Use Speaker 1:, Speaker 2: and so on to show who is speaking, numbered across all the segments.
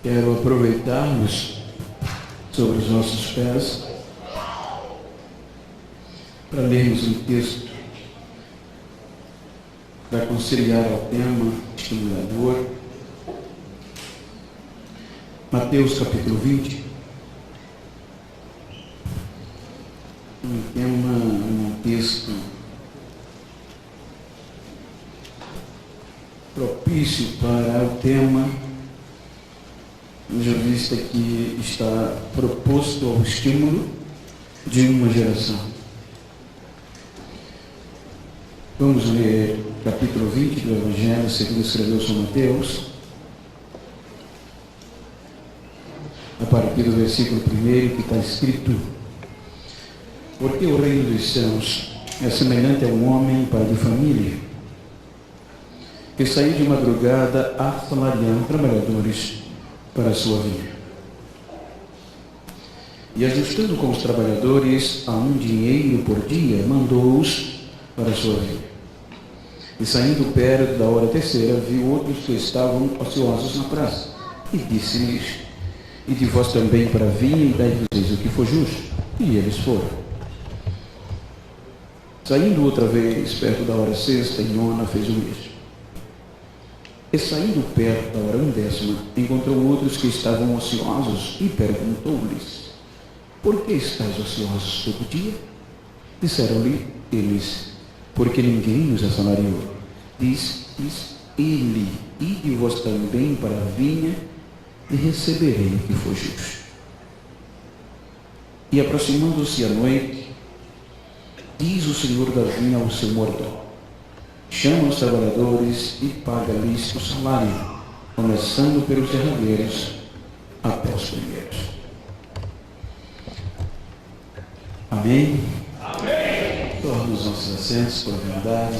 Speaker 1: Quero aproveitarmos sobre os nossos pés para lermos um texto para conciliar ao tema estimulador. Mateus capítulo 20, um texto propício para o tema, já vista que está proposto ao estímulo de uma geração. Vamos ler capítulo 20 do Evangelho segundo escreveu São Mateus, a partir do versículo 1, que está escrito: porque o reino dos céus é semelhante a um homem pai de família, que saiu de madrugada assalariando trabalhadores para a sua vinha. E ajustando com os trabalhadores a um dinheiro por dia, mandou-os para a sua vinha. E saindo perto da hora terceira, viu outros que estavam ociosos na praça, e disse-lhes: ide vós também para a vinha e dai-vos o que for justo. E eles foram. Saindo outra vez perto da hora sexta e nona, fez o mesmo. E saindo perto da hora 11ª, encontrou outros que estavam ociosos e perguntou-lhes: por que estáis ociosos todo o dia? Disseram-lhe eles: porque ninguém nos assalariou. Diz-lhes ele: ide vós também para a vinha e receberei o que for justo. E aproximando-se a noite, diz o senhor da vinha ao seu mordomo: chama os trabalhadores e paga-lhes o salário, começando pelos derradeiros até os primeiros. Amém? Amém. Torne os nossos assentos por verdade.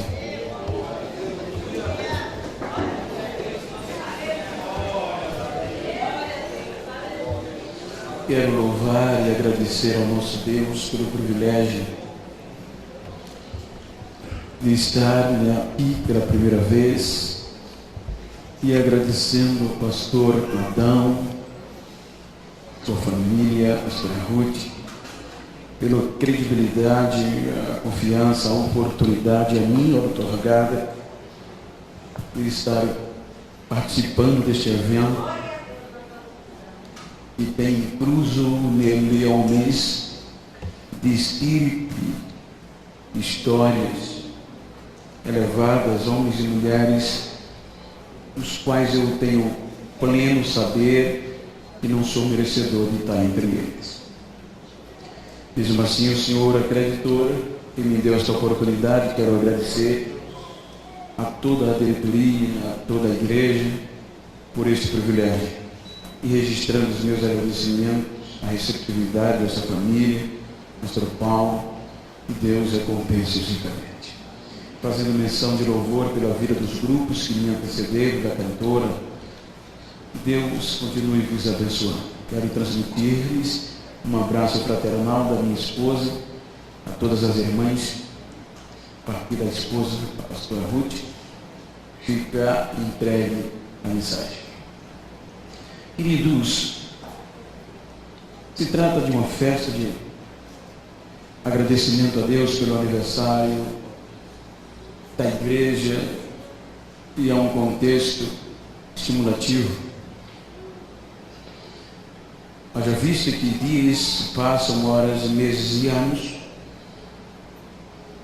Speaker 1: Quero louvar e agradecer ao nosso Deus pelo privilégio de estar aqui pela primeira vez, e agradecendo ao pastor Adão, sua família, a pastora Ruth, pela credibilidade, a confiança, a oportunidade a mim otorgada de estar participando deste evento, e tem incluso nele homens de espírito, histórias elevadas, homens e mulheres, dos quais eu tenho pleno saber e não sou merecedor de estar entre eles. Mesmo assim, o Senhor acreditou e me deu esta oportunidade. Quero agradecer a toda a diretoria, a toda a igreja, por este privilégio, e registrando os meus agradecimentos à receptividade dessa família, pastor Paulo, e Deus recompense ricamente. Fazendo menção de louvor pela vida dos grupos que me antecederam, da cantora, Deus continue vos abençoando. Quero transmitir-lhes um abraço fraternal da minha esposa, a todas as irmãs, a partir da esposa, a pastora Ruth. Fica entregue a mensagem. Queridos, se trata de uma festa de agradecimento a Deus pelo aniversário da igreja, e é um contexto estimulativo. Haja visto que dias se passam, horas, meses e anos,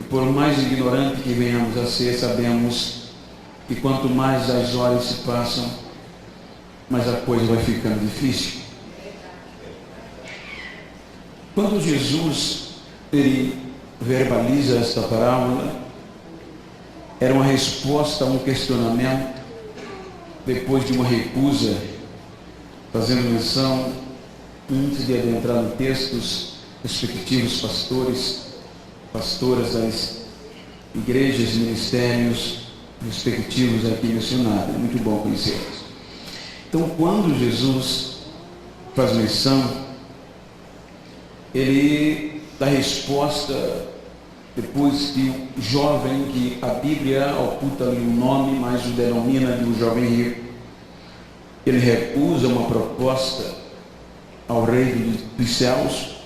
Speaker 1: e por mais ignorante que venhamos a ser, sabemos que quanto mais as horas se passam, mais a coisa vai ficando difícil. Quando Jesus ele verbaliza esta parábola, era uma resposta a um questionamento, depois de uma recusa, fazendo menção, antes de adentrar no texto, os respectivos pastores, pastoras das igrejas, ministérios respectivos aqui mencionados. É muito bom conhecê-los. Então, quando Jesus faz menção, ele dá resposta depois que o jovem, que a Bíblia oculta-lhe o nome, mas o denomina de um jovem rico, ele recusa uma proposta ao Reino dos Céus,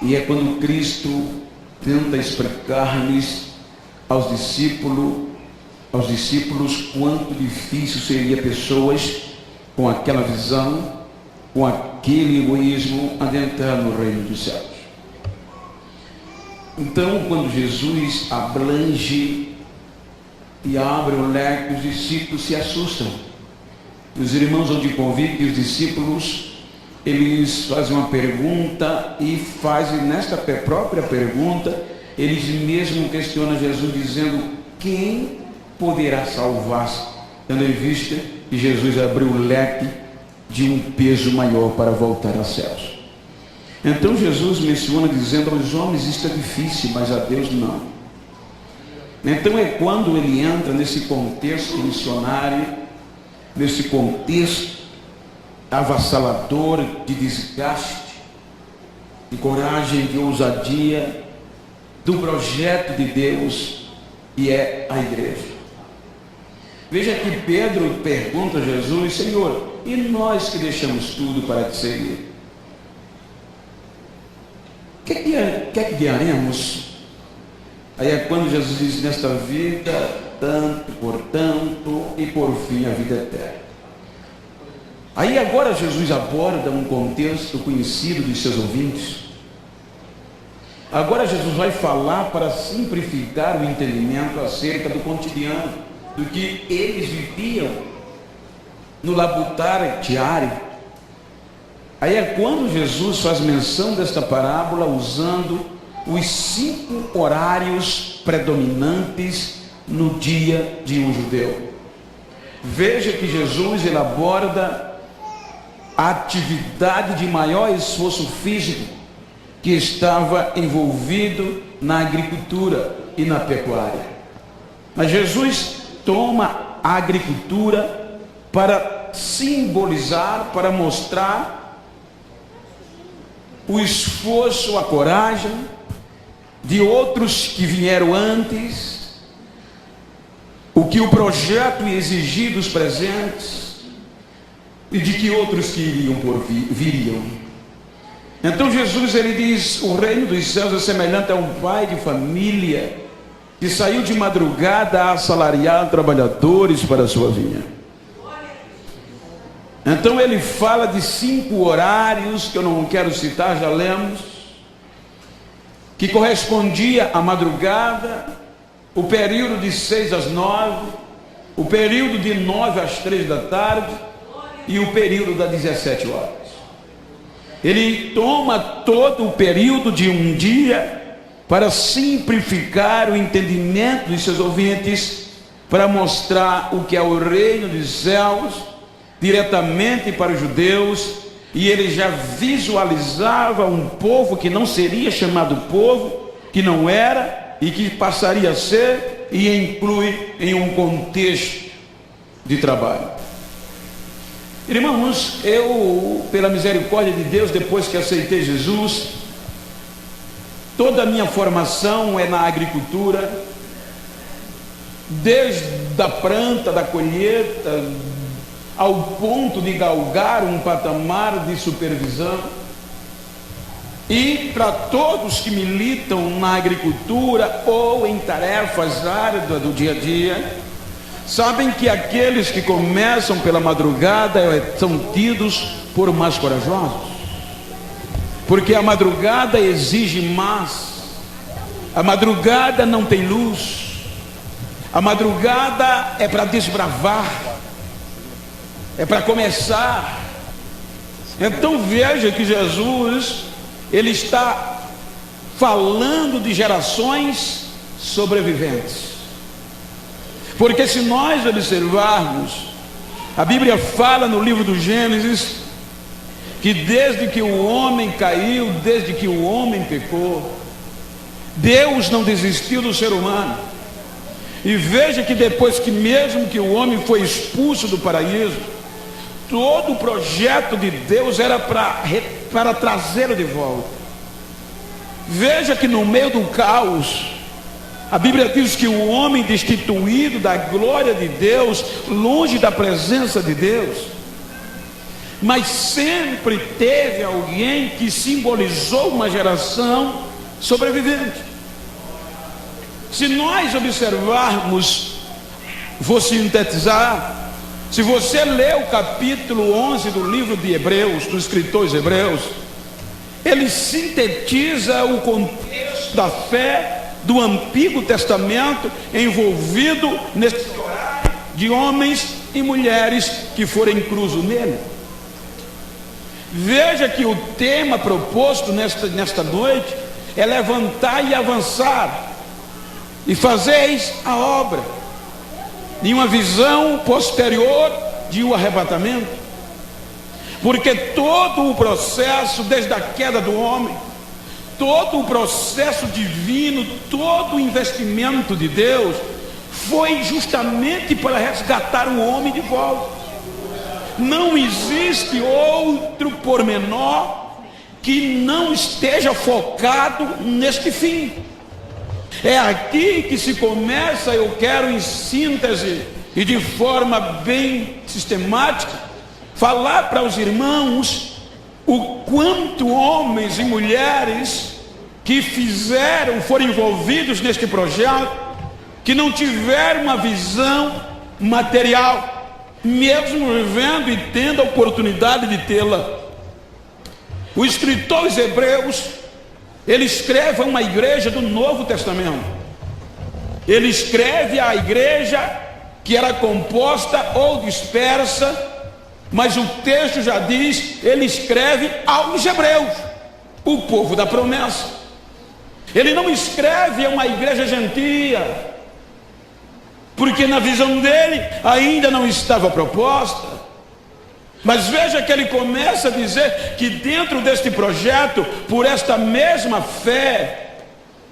Speaker 1: e é quando Cristo tenta explicar-lhes aos discípulos quanto difícil seria pessoas com aquela visão, com aquele egoísmo, adentrar no Reino dos Céus. Então, quando Jesus abrange e abre o leque, os discípulos se assustam. Os irmãos onde convivem que os discípulos, eles fazem uma pergunta e fazem nesta própria pergunta, eles mesmos questionam Jesus, dizendo: quem poderá salvar-se? Tendo em vista que Jesus abriu o leque de um peso maior para voltar aos céus. Então Jesus menciona dizendo: aos homens isto é difícil, mas a Deus não. Então é quando ele entra nesse contexto missionário, nesse contexto avassalador de desgaste, de coragem, de ousadia, do projeto de Deus, que é a igreja. Veja que Pedro pergunta a Jesus: Senhor, e nós que deixamos tudo para te seguir? O que é que ganharemos? Aí é quando Jesus diz: nesta vida, tanto, portanto, e por fim a vida eterna. Aí agora Jesus aborda um contexto conhecido dos seus ouvintes. Agora Jesus vai falar para simplificar o entendimento acerca do cotidiano, do que eles viviam no labutar diário. Aí é quando Jesus faz menção desta parábola usando os 5 horários predominantes no dia de um judeu. Veja que Jesus ele aborda a atividade de maior esforço físico que estava envolvido na agricultura e na pecuária. Mas Jesus toma a agricultura para simbolizar, para mostrar o esforço, a coragem de outros que vieram antes, o que o projeto exigia dos presentes e de que outros que iriam por viriam. Então Jesus ele diz: o reino dos céus é semelhante a um pai de família que saiu de madrugada a assalariar trabalhadores para a sua vinha. Então ele fala de 5 horários que eu não quero citar, já lemos, que correspondia à madrugada, o período de 6 às 9, o período de 9 às 3 da tarde e o período das 17 horas. Ele toma todo o período de um dia para simplificar o entendimento dos seus ouvintes, para mostrar o que é o reino dos céus diretamente para os judeus, e ele já visualizava um povo que não seria chamado povo, que não era e que passaria a ser, e inclui em um contexto de trabalho. Irmãos, eu, pela misericórdia de Deus, depois que aceitei Jesus, toda a minha formação é na agricultura, desde a planta, da colheita, ao ponto de galgar um patamar de supervisão. E para todos que militam na agricultura ou em tarefas árduas do dia a dia, sabem que aqueles que começam pela madrugada são tidos por mais corajosos, porque a madrugada exige mais, a madrugada não tem luz, a madrugada é para desbravar, é para começar. Então veja que Jesus ele está falando de gerações sobreviventes. Porque se nós observarmos, a Bíblia fala no livro do Gênesis, que desde que o homem caiu, desde que o homem pecou, Deus não desistiu do ser humano. E veja que depois que mesmo que o homem foi expulso do paraíso, todo o projeto de Deus era para trazê-lo de volta. Veja que no meio do caos, a Bíblia diz que o homem destituído da glória de Deus, longe da presença de Deus, mas sempre teve alguém que simbolizou uma geração sobrevivente. Se nós observarmos, vou sintetizar, se você ler o capítulo 11 do livro de Hebreus, dos escritores hebreus, ele sintetiza o contexto da fé do Antigo Testamento envolvido nesse horário de homens e mulheres que foram inclusos nele. Veja que o tema proposto nesta noite é levantar e avançar, e fazeis a obra, em uma visão posterior de um arrebatamento, porque todo o processo, desde a queda do homem, todo o processo divino, todo o investimento de Deus, foi justamente para resgatar o homem de volta. Não existe outro pormenor que não esteja focado neste fim. É aqui que se começa, eu quero em síntese e de forma bem sistemática, falar para os irmãos o quanto homens e mulheres que foram envolvidos neste projeto, que não tiveram uma visão material, mesmo vivendo e tendo a oportunidade de tê-la. O escritor aos Hebreus, ele escreve a uma igreja do Novo Testamento. Ele escreve a igreja que era composta ou dispersa, mas o texto já diz, ele escreve aos hebreus, o povo da promessa. Ele não escreve a uma igreja gentia, porque na visão dele ainda não estava proposta. Mas veja que ele começa a dizer que dentro deste projeto, por esta mesma fé,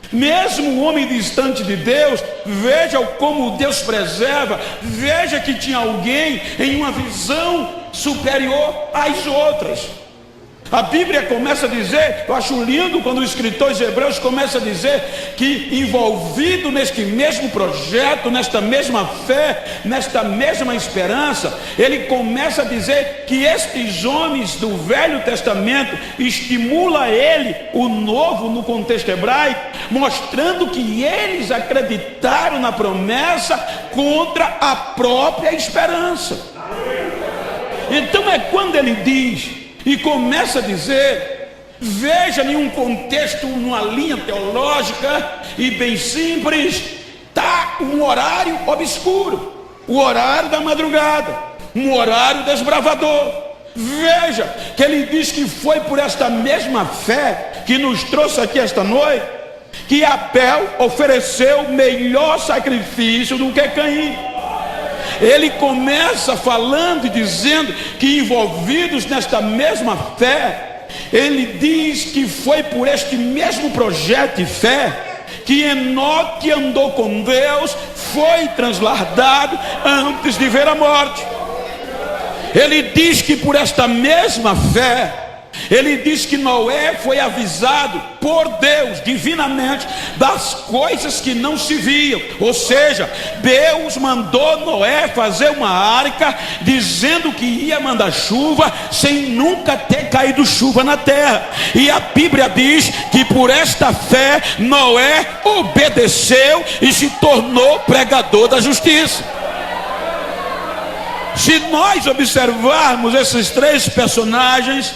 Speaker 1: mesmo o homem distante de Deus, veja como Deus preserva, veja que tinha alguém em uma visão superior às outras. A Bíblia começa a dizer, eu acho lindo quando o escritor de Hebreus começa a dizer que envolvido neste mesmo projeto, nesta mesma fé, nesta mesma esperança, ele começa a dizer que estes homens do Velho Testamento estimula ele, o novo no contexto hebraico, mostrando que eles acreditaram na promessa contra a própria esperança. Então é quando ele diz e começa a dizer, veja em um contexto, numa linha teológica e bem simples, está um horário obscuro, o horário da madrugada, um horário desbravador. Veja que ele diz que foi por esta mesma fé que nos trouxe aqui esta noite, que Abel ofereceu melhor sacrifício do que Caim. Ele começa falando e dizendo que envolvidos nesta mesma fé, ele diz que foi por este mesmo projeto de fé que Enoque andou com Deus, foi transladado antes de ver a morte. Ele diz que por esta mesma fé, ele diz que Noé foi avisado por Deus, divinamente, das coisas que não se viam. Ou seja, Deus mandou Noé fazer uma arca, dizendo que ia mandar chuva, sem nunca ter caído chuva na terra. E a Bíblia diz que por esta fé, Noé obedeceu e se tornou pregador da justiça. Se nós observarmos esses três personagens,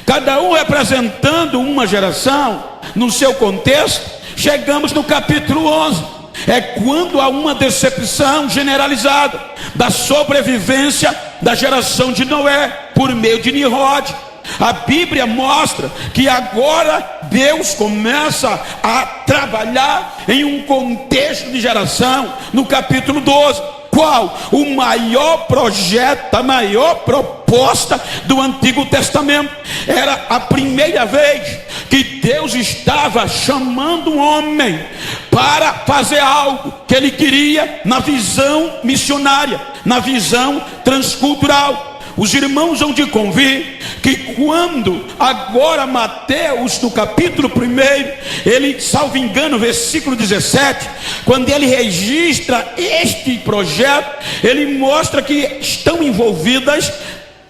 Speaker 1: cada um representando uma geração no seu contexto, chegamos no capítulo 11. É quando há uma decepção generalizada da sobrevivência da geração de Noé por meio de Nimrod. A Bíblia mostra que agora Deus começa a trabalhar em um contexto de geração no capítulo 12. Qual? O maior projeto, a maior proposta do Antigo Testamento. Era a primeira vez que Deus estava chamando um homem para fazer algo que ele queria na visão missionária, na visão transcultural. Os irmãos vão de convir que quando agora Mateus, no capítulo 1, ele, salvo engano, versículo 17, quando ele registra este projeto, ele mostra que estão envolvidas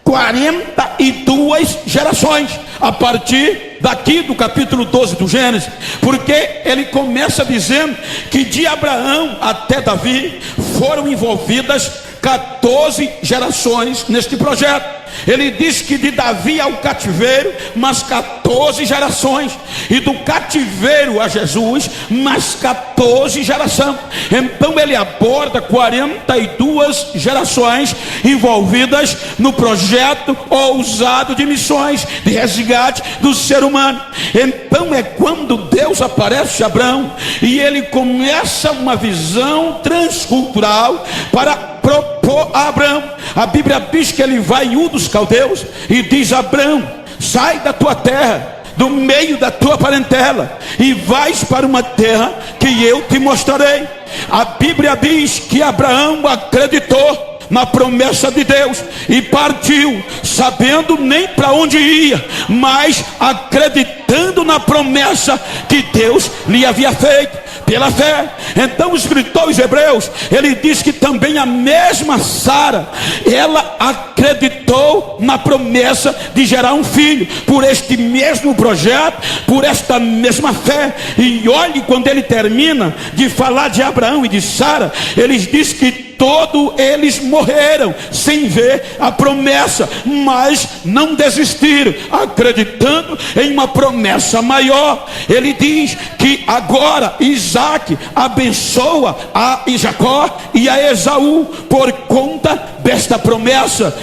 Speaker 2: 42 gerações, a partir daqui do capítulo 12 do Gênesis, porque ele começa dizendo que de Abraão até Davi foram envolvidas 14 gerações neste projeto. Ele diz que de Davi ao cativeiro, mais 14 gerações, e do cativeiro a Jesus, mais 14 gerações. Então ele aborda 42 gerações envolvidas no projeto ousado de missões, de resgate do ser humano. Então é quando Deus aparece a Abraão, e ele começa uma visão transcultural para propor a Abraão. A Bíblia diz que ele vai em Ur dos Caldeus e diz: Abraão, sai da tua terra, do meio da tua parentela, e vais para uma terra que eu te mostrarei. A Bíblia diz que Abraão acreditou na promessa de Deus e partiu, sabendo nem para onde ia, mas acreditando na promessa que Deus lhe havia feito pela fé. Então o escritor aos Hebreus, ele diz que também a mesma Sara, ela acreditou na promessa de gerar um filho, por este mesmo projeto, por esta mesma fé. E olhe, quando ele termina de falar de Abraão e de Sara, ele diz que todos eles morreram sem ver a promessa, mas não desistiram, acreditando em uma promessa maior. Ele diz que agora Isaac abençoa a Jacó e a Esaú por conta desta promessa.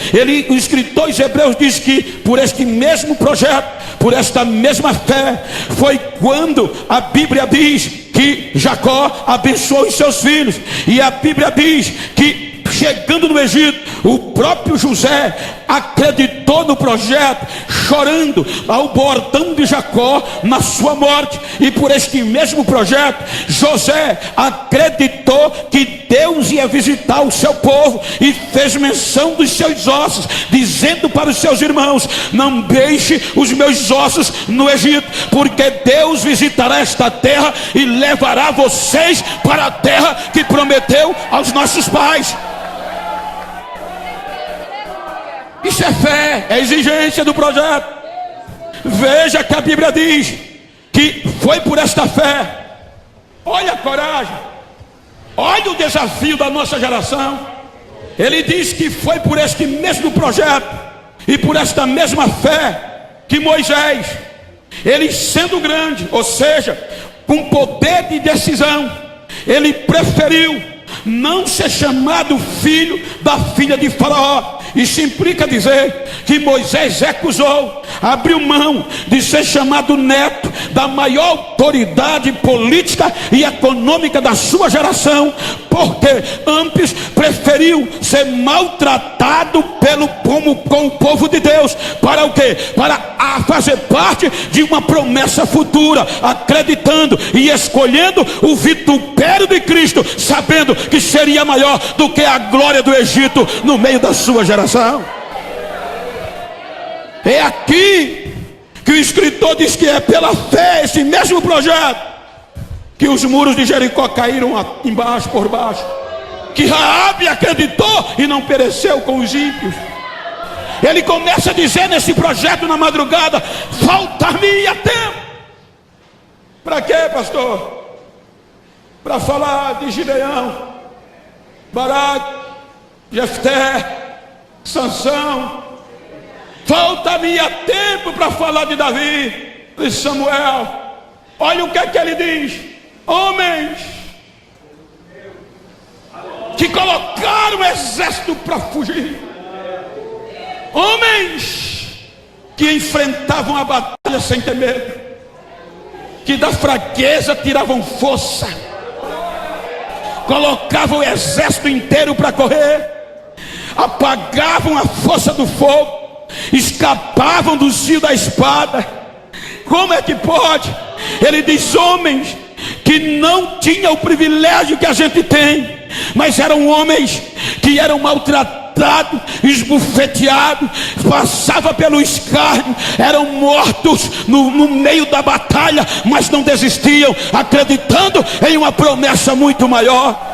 Speaker 2: O escritor aos Hebreus diz que por este mesmo projeto, por esta mesma fé, foi quando a Bíblia diz que Jacó abençoou os seus filhos. E a Bíblia diz que, chegando no Egito, o próprio José acreditou no projeto, chorando ao bordão de Jacó na sua morte. E por este mesmo projeto, José acreditou que Deus ia visitar o seu povo, e fez menção dos seus ossos, dizendo para os seus irmãos: não deixe os meus ossos no Egito, porque Deus visitará esta terra e levará vocês para a terra que prometeu aos nossos pais. Isso é fé, é exigência do projeto. Veja que a Bíblia diz que foi por esta fé. Olha a coragem, olha o desafio da nossa geração. Ele diz que foi por este mesmo projeto e por esta mesma fé que Moisés, ele sendo grande, ou seja, com poder de decisão, ele preferiu não ser chamado filho da filha de Faraó. Isso implica dizer que Moisés recusou, abriu mão de ser chamado neto da maior autoridade política e econômica da sua geração, porque antes preferiu ser maltratado com o povo de Deus. Para o quê? Para fazer parte de uma promessa futura, acreditando e escolhendo o vitupério de Cristo, sabendo que seria maior do que a glória do Egito no meio da sua geração. É aqui que o escritor diz que é pela fé, esse mesmo projeto, que os muros de Jericó caíram embaixo, por baixo, que Raabe acreditou e não pereceu com os ímpios. Ele começa a dizer nesse projeto na madrugada: falta-me tempo. Para quê, pastor? Para falar de Gideão, Baraque, Jefté, Sansão. Falta-me tempo para falar de Davi, de Samuel. Olha o que é que ele diz: homens que colocaram o exército para fugir, homens que enfrentavam a batalha sem ter medo, que da fraqueza tiravam força, colocavam o exército inteiro para correr, apagavam a força do fogo, escapavam do fio da espada. Como é que pode? Ele diz: homens que não tinham o privilégio que a gente tem, mas eram homens que eram maltratados, esbofeteados, passavam pelo escárnio, eram mortos no meio da batalha, mas não desistiam, acreditando em uma promessa muito maior.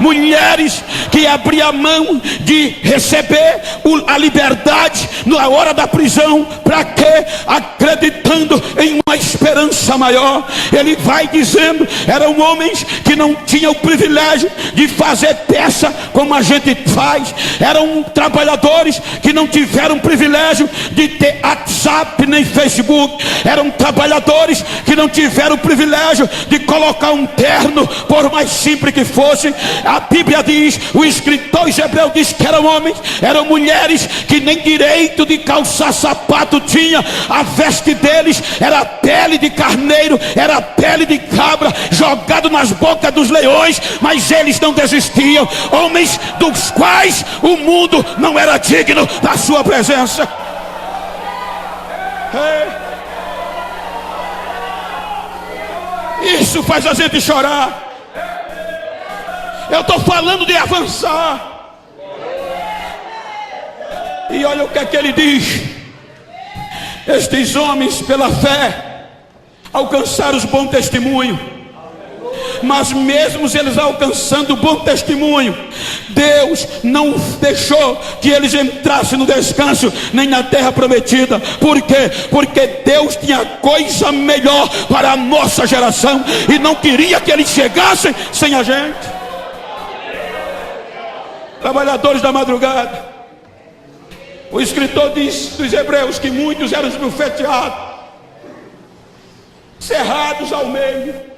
Speaker 2: mulheres que abriam mão de receber a liberdade na hora da prisão. Para quê? Acreditando em uma esperança maior. Ele vai dizendo, eram homens que não tinham o privilégio de fazer peça como a gente faz, eram trabalhadores que não tiveram o privilégio de ter WhatsApp nem Facebook, eram trabalhadores que não tiveram o privilégio de colocar um terno, por mais simples que fosse. A Bíblia diz, o escritor hebreu diz que eram homens, eram mulheres que nem direito de calçar sapato tinha. A veste deles era pele de carneiro, era pele de cabra, jogado nas bocas dos leões, mas eles não desistiam. Homens dos quais o mundo não era digno da sua presença. Isso faz a gente chorar. Eu estou falando de avançar. E olha o que é que ele diz: estes homens pela fé alcançaram os bom testemunho. Mas mesmo eles alcançando o bom testemunho, Deus não deixou que eles entrassem no descanso, nem na terra prometida. Por quê? Porque Deus tinha coisa melhor para a nossa geração, e não queria que eles chegassem sem a gente. Trabalhadores da madrugada. O escritor diz dos Hebreus que muitos eram esbofeteados, cerrados ao meio.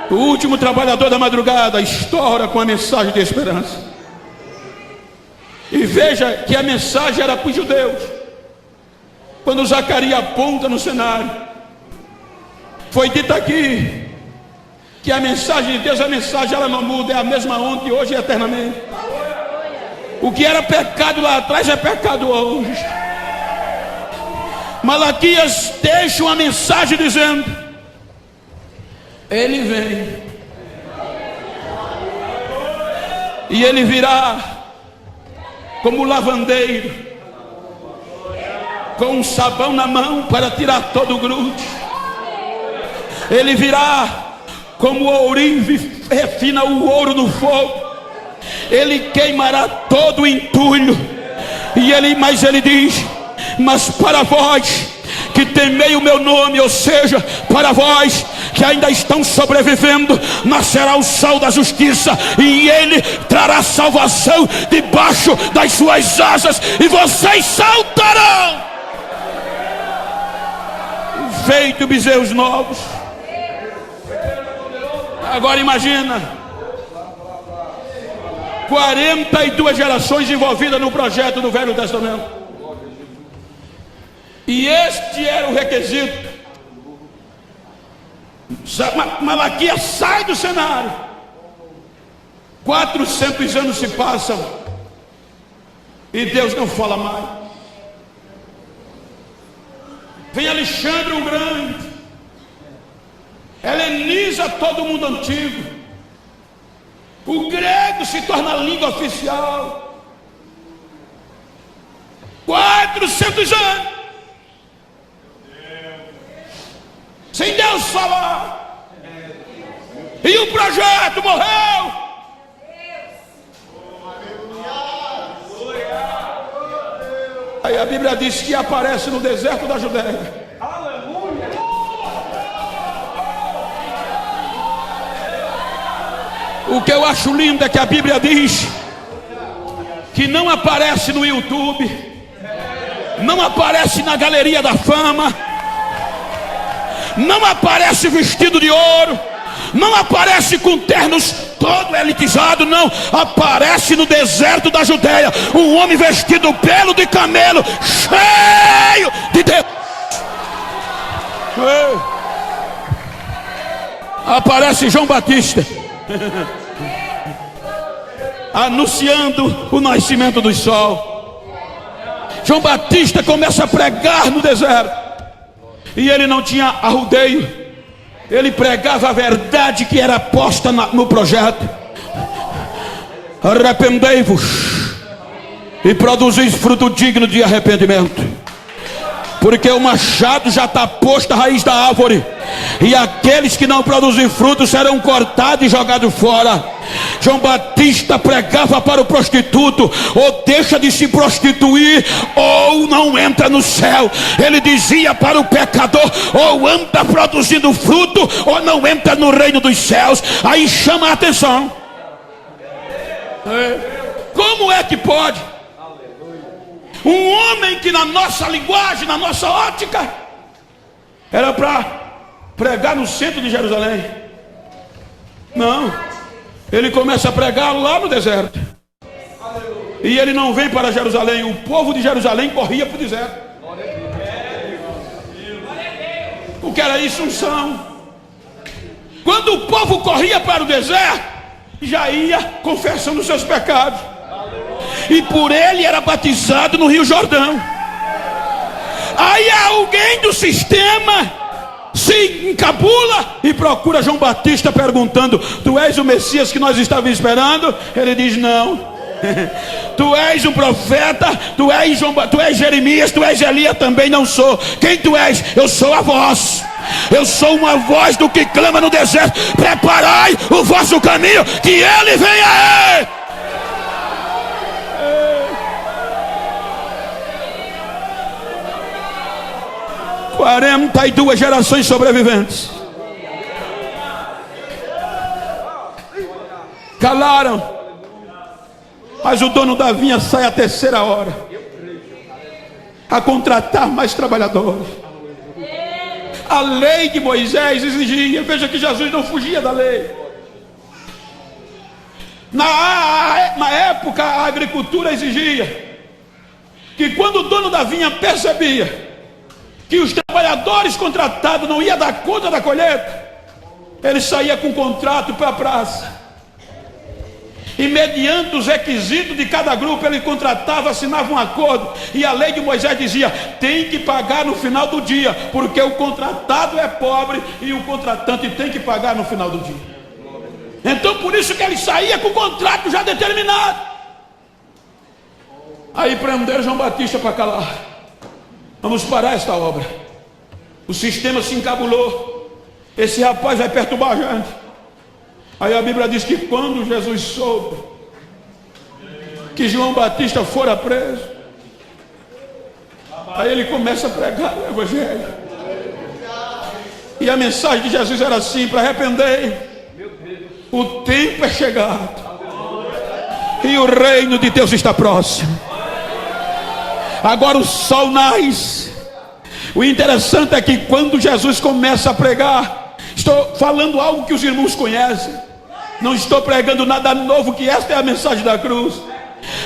Speaker 2: O último trabalhador da madrugada estoura com a mensagem de esperança. E veja que a mensagem era para os judeus. Quando Zacarias aponta no cenário, foi dito aqui que a mensagem de Deus, a mensagem ela não muda, é a mesma ontem, hoje e eternamente. O que era pecado lá atrás é pecado hoje. Malaquias deixa uma mensagem dizendo: ele vem, e ele virá como lavandeiro, com um sabão na mão para tirar todo o grude. Ele virá como o ourive refina o ouro no fogo. Ele queimará todo o entulho. Mas ele diz: mas para vós que temei o meu nome, ou seja, para vós que ainda estão sobrevivendo, nascerá o sol da justiça, e ele trará salvação debaixo das suas asas, e vocês saltarão feito bezerros novos. Agora imagina 42 gerações envolvidas no projeto do Velho Testamento, e este era o requisito. Malaquias sai do cenário. 400 anos se passam e Deus não fala mais. Vem Alexandre o Grande, heleniza todo o mundo antigo. O grego se torna a língua oficial. 400 anos sem Deus falar, e o projeto morreu. Aí a Bíblia diz que aparece no deserto da Judéia. O que eu acho lindo é que a Bíblia diz que não aparece no YouTube, não aparece na galeria da fama, não aparece vestido de ouro, não aparece com ternos todo elitizado, não. Aparece no deserto da Judéia um homem vestido pelo de camelo, cheio de Deus. Aparece João Batista anunciando o nascimento do sol. João Batista começa a pregar no deserto. E ele não tinha arrudeio, ele pregava a verdade que era posta no projeto. Arrependei-vos e produzis fruto digno de arrependimento, porque o machado já está posto à raiz da árvore, e aqueles que não produzem frutos serão cortados e jogados fora. João Batista pregava para o prostituto: ou deixa de se prostituir, ou não entra no céu. Ele dizia para o pecador: ou anda produzindo fruto, ou não entra no reino dos céus. Aí chama a atenção. Como é que pode um homem que na nossa linguagem, na nossa ótica, era para pregar no centro de Jerusalém? Não, ele começa a pregar lá no deserto. E ele não vem para Jerusalém. O povo de Jerusalém corria para o deserto. O que era isso? Unção. Quando o povo corria para o deserto, já ia confessando os seus pecados, e por ele era batizado no Rio Jordão. Aí alguém do sistema se encabula e procura João Batista perguntando: tu és o Messias que nós estávamos esperando? Ele diz: não. Tu és um profeta, tu és Jeremias, tu és Elias? Também não sou. Quem tu és? Eu sou a voz. Eu sou uma voz do que clama no deserto: preparai o vosso caminho, que ele venha. 42 gerações sobreviventes calaram, mas o dono da vinha sai à terceira hora a contratar mais trabalhadores. A lei de Moisés exigia, veja que Jesus não fugia da lei. Na época a agricultura exigia que quando o dono da vinha percebia que os trabalhadores contratados não iam dar conta da colheita, ele saía com um contrato para a praça, e mediante os requisitos de cada grupo ele contratava, assinava um acordo, e a lei de Moisés dizia: tem que pagar no final do dia, porque o contratado é pobre e o contratante tem que pagar no final do dia. Então por isso que ele saía com o contrato já determinado. Aí prenderam João Batista para calar. Vamos parar esta obra. O sistema se encabulou. Esse rapaz vai perturbar a gente. Aí a Bíblia diz que quando Jesus soube que João Batista fora preso, aí ele começa a pregar o Evangelho. E a mensagem de Jesus era assim: para arrepender, o tempo é chegado e o reino de Deus está próximo. Agora o sol nasce. O interessante é que quando Jesus começa a pregar, estou falando algo que os irmãos conhecem, não estou pregando nada novo, que esta é a mensagem da cruz.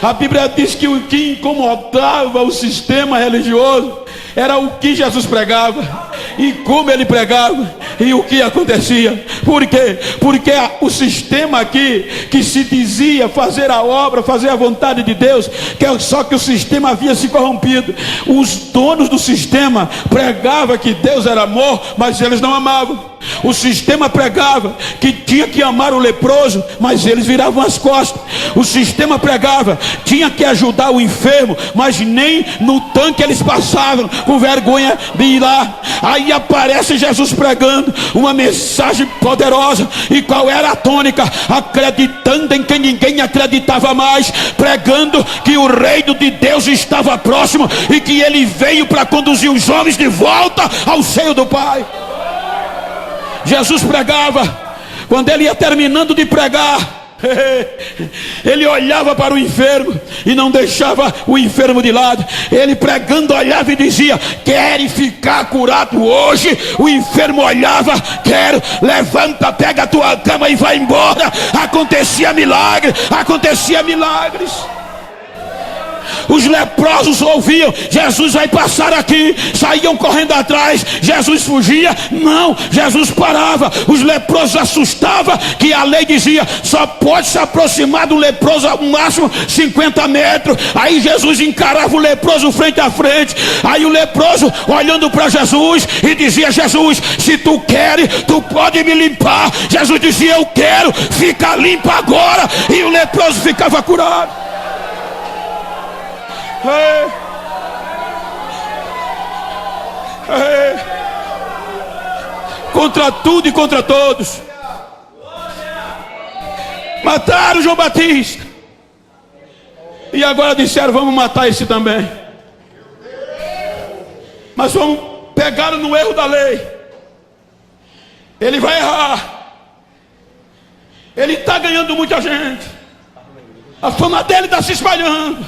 Speaker 2: A Bíblia diz que o que incomodava o sistema religioso era o que Jesus pregava, e como ele pregava, e o que acontecia. Por quê? Porque o sistema aqui, que se dizia fazer a obra, fazer a vontade de Deus, só que o sistema havia se corrompido. Os donos do sistema pregavam que Deus era amor, mas eles não amavam. O sistema pregava que tinha que amar o leproso, mas eles viravam as costas. O sistema pregava tinha que ajudar o enfermo, mas nem no tanque eles passavam, com vergonha de ir lá. Aí aparece Jesus pregando uma mensagem poderosa. E qual era a tônica? Acreditando em quem ninguém acreditava mais, pregando que o reino de Deus estava próximo e que ele veio para conduzir os homens de volta ao seio do Pai. Jesus pregava, quando ele ia terminando de pregar, ele olhava para o enfermo e não deixava o enfermo de lado. Ele pregando olhava e dizia: quer ficar curado hoje? O enfermo olhava: quero. Levanta, pega a tua cama e vai embora. Acontecia milagre, acontecia milagres. Os leprosos ouviam: Jesus vai passar aqui. Saíam correndo atrás. Jesus fugia? Não, Jesus parava. Os leprosos assustavam, que a lei dizia: só pode se aproximar do leproso ao máximo 50 metros. Aí Jesus encarava o leproso frente a frente. Aí o leproso olhando para Jesus e dizia: Jesus, se tu queres, tu pode me limpar. Jesus dizia: eu quero, fica limpo agora. E o leproso ficava curado. Contra tudo e contra todos. Mataram João Batista. E agora disseram: vamos matar esse também. Mas vamos pegá-lo no erro da lei. Ele vai errar. Ele está ganhando muita gente. A fama dele está se espalhando.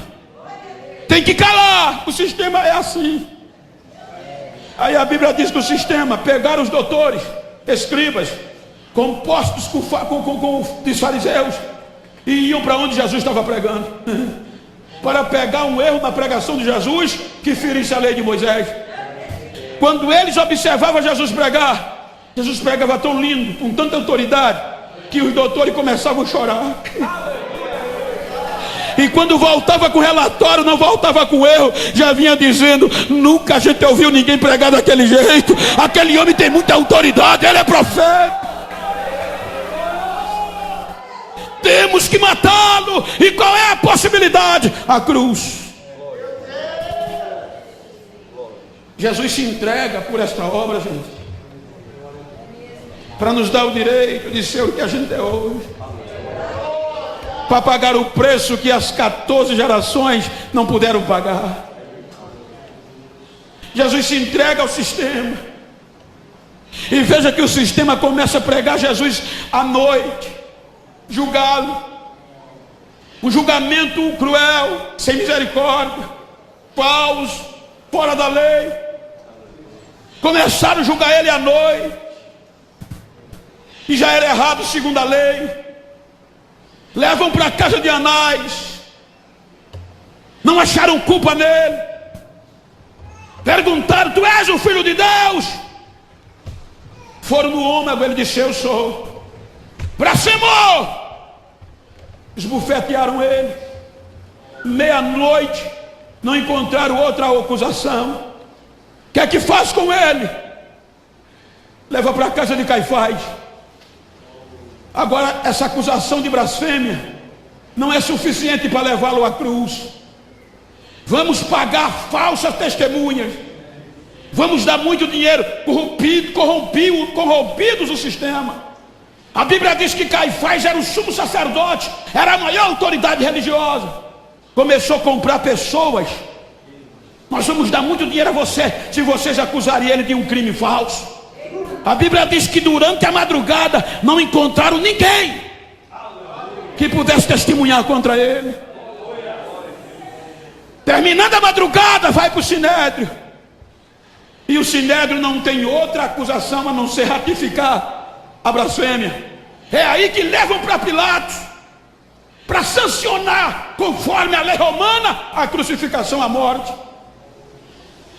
Speaker 2: Tem que calar. O sistema é assim. Aí a Bíblia diz que o sistema pegaram os doutores, escribas, compostos com os fariseus, e iam para onde Jesus estava pregando, para pegar um erro na pregação de Jesus que ferisse a lei de Moisés. Quando eles observavam Jesus pregar, Jesus pregava tão lindo, com tanta autoridade, que os doutores começavam a chorar. E quando voltava com o relatório, não voltava com erro, já vinha dizendo: nunca a gente ouviu ninguém pregar daquele jeito. Aquele homem tem muita autoridade, ele é profeta. Temos que matá-lo. E qual é a possibilidade? A cruz. Jesus se entrega por esta obra, gente, para nos dar o direito de ser o que a gente é hoje, para pagar o preço que as 14 gerações não puderam pagar. Jesus se entrega ao sistema. E veja que o sistema começa a pregar Jesus à noite, julgá-lo. Um julgamento cruel, sem misericórdia, paus, fora da lei. Começaram a julgar ele à noite, e já era errado segundo a lei. Levam para a casa de Anás, não acharam culpa nele. Perguntaram: tu és o filho de Deus? Foram no ômago, ele disse: eu sou. Blasfemou! Esbufetearam ele. Meia-noite, não encontraram outra acusação. O que é que faz com ele? Leva para a casa de Caifás. Agora, essa acusação de blasfêmia não é suficiente para levá-lo à cruz. Vamos pagar falsas testemunhas. Vamos dar muito dinheiro, corrompidos o sistema. A Bíblia diz que Caifás era o sumo sacerdote, era a maior autoridade religiosa. Começou a comprar pessoas. Nós vamos dar muito dinheiro a você, se vocês acusarem ele de um crime falso. A Bíblia diz que durante a madrugada não encontraram ninguém que pudesse testemunhar contra ele. Terminando a madrugada, vai para o Sinédrio. E o Sinédrio não tem outra acusação a não ser ratificar a blasfêmia. É aí que levam para Pilatos, para sancionar, conforme a lei romana, a crucificação, a morte.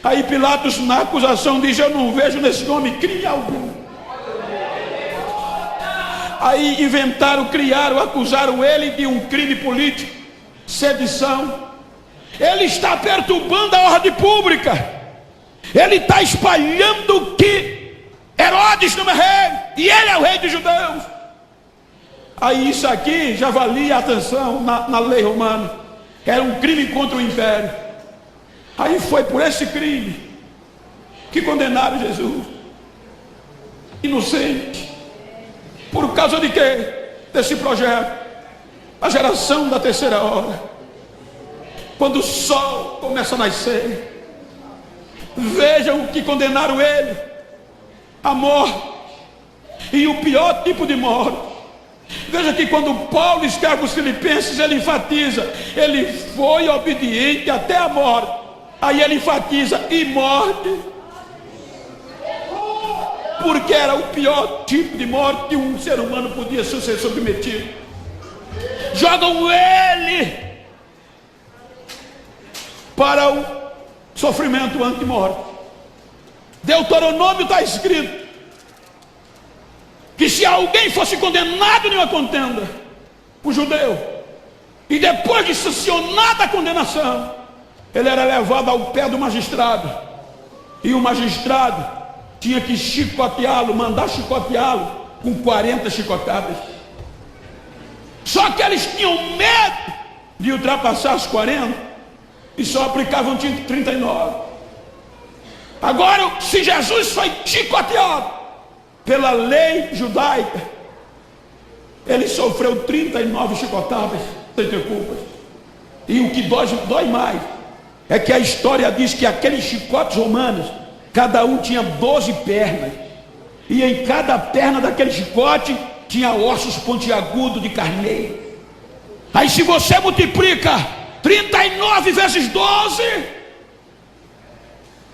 Speaker 2: Aí Pilatos, na acusação, diz: eu não vejo nesse homem crime algum. Aí criaram, acusaram ele de um crime político, sedição. Ele está perturbando a ordem pública. Ele está espalhando que Herodes não é rei, e ele é o rei dos judeus. Aí isso aqui já valia atenção na lei romana. Era um crime contra o império. Aí foi por esse crime que condenaram Jesus, inocente. Por causa de quê? Desse projeto, a geração da terceira hora. Quando o sol começa a nascer, vejam que condenaram ele à morte, e o pior tipo de morte. Veja que quando Paulo escreve os Filipenses, ele enfatiza: ele foi obediente até a morte. Aí ele enfatiza: e morte, porque era o pior tipo de morte que um ser humano podia ser submetido. Jogam ele para o sofrimento anti-morte. Deuteronômio está escrito que se alguém fosse condenado em uma contenda, o judeu, e depois de sancionada a condenação, ele era levado ao pé do magistrado, e o magistrado tinha que chicoteá-lo, mandar chicoteá-lo com 40 chicotadas. Só que eles tinham medo de ultrapassar as 40 e só aplicavam 39. Agora, se Jesus foi chicoteado pela lei judaica, ele sofreu 39 chicotadas sem ter culpas. E o que dói mais é que a história diz que aqueles chicotes romanos, cada um tinha 12 pernas, e em cada perna daquele chicote tinha ossos pontiagudos de carneiro. Aí se você multiplica 39 vezes 12,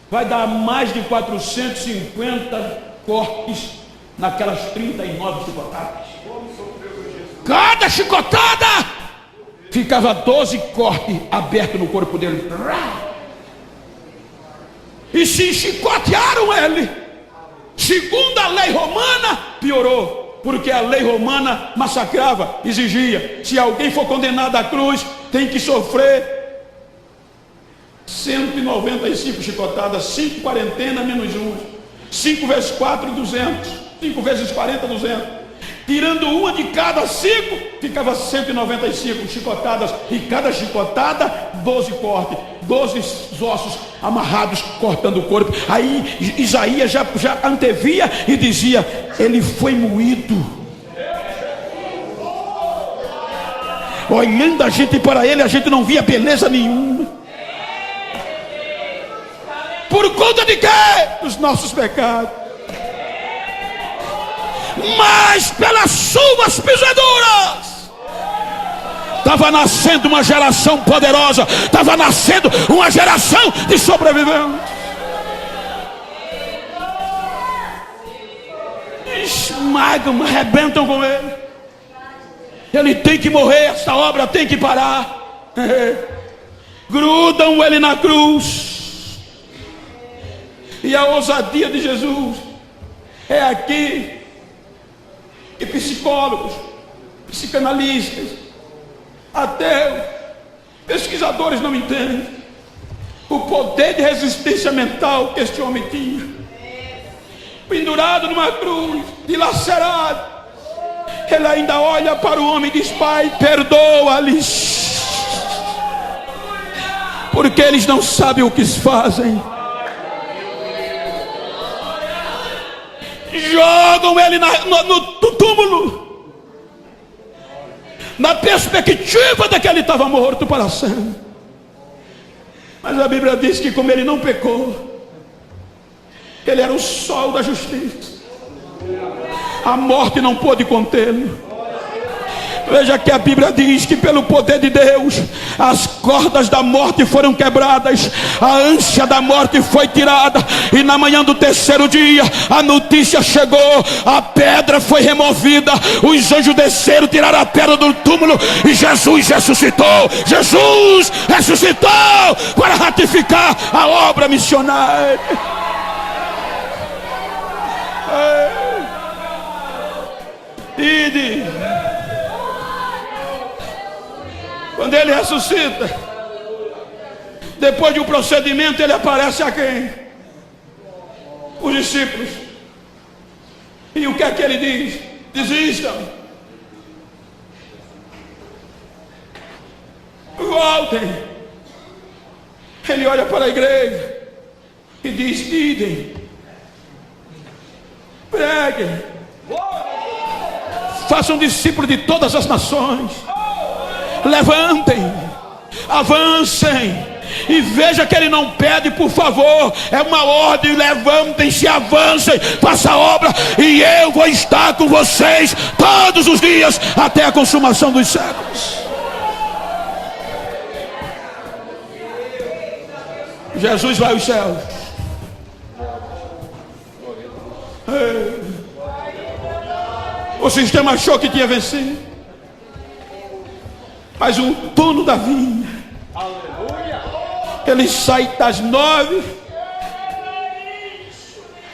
Speaker 2: vai dar mais de 450 cortes naquelas 39 chicotadas. Cada chicotada ficava 12 cortes abertos no corpo dele. E se chicotearam ele, segundo a lei romana, piorou. Porque a lei romana massacrava, exigia, se alguém for condenado à cruz, tem que sofrer 195 chicotadas, 5 quarentena menos 1, 5 vezes 4, 200, 5 vezes 40, 200. Tirando uma de cada 5, ficava 195 chicotadas, e cada chicotada 12 cortes, 12 ossos amarrados, cortando o corpo. Aí Isaías já antevia e dizia: ele foi moído. Olhando a gente para ele, a gente não via beleza nenhuma. Por conta de quê? Dos nossos pecados. Mas pelas suas pisaduras estava nascendo uma geração poderosa, estava nascendo uma geração de sobreviventes. Esmagam, arrebentam com ele. Ele tem que morrer, essa obra tem que parar. Grudam ele na cruz. E a ousadia de Jesus é aqui. E psicólogos, psicanalistas, ateus, pesquisadores não entendem o poder de resistência mental que este homem tinha. Pendurado numa cruz, dilacerado, ele ainda olha para o homem e diz: Pai, perdoa-lhes, porque eles não sabem o que fazem. Jogam ele no túmulo, na perspectiva de que ele estava morto para sempre. Mas a Bíblia diz que, como ele não pecou, ele era o sol da justiça, a morte não pôde contê-lo. Veja que a Bíblia diz que pelo poder de Deus as cordas da morte foram quebradas, a ânsia da morte foi tirada, e na manhã do terceiro dia a notícia chegou: a pedra foi removida, os anjos desceram, tiraram a pedra do túmulo, e Jesus ressuscitou. Jesus ressuscitou para ratificar a obra missionária. Ide. Quando ele ressuscita, depois de um procedimento, ele aparece a quem? Os discípulos. E o que é que ele diz? Desistam, voltem. Ele olha para a igreja e diz: idem, preguem, façam discípulos de todas as nações. Levantem, avancem. E veja que ele não pede por favor, é uma ordem: levantem-se, avancem, faça a obra, e eu vou estar com vocês todos os dias até a consumação dos séculos. Jesus vai aos céus. O sistema achou que tinha vencido, mas o dono da vinha, ele sai das 9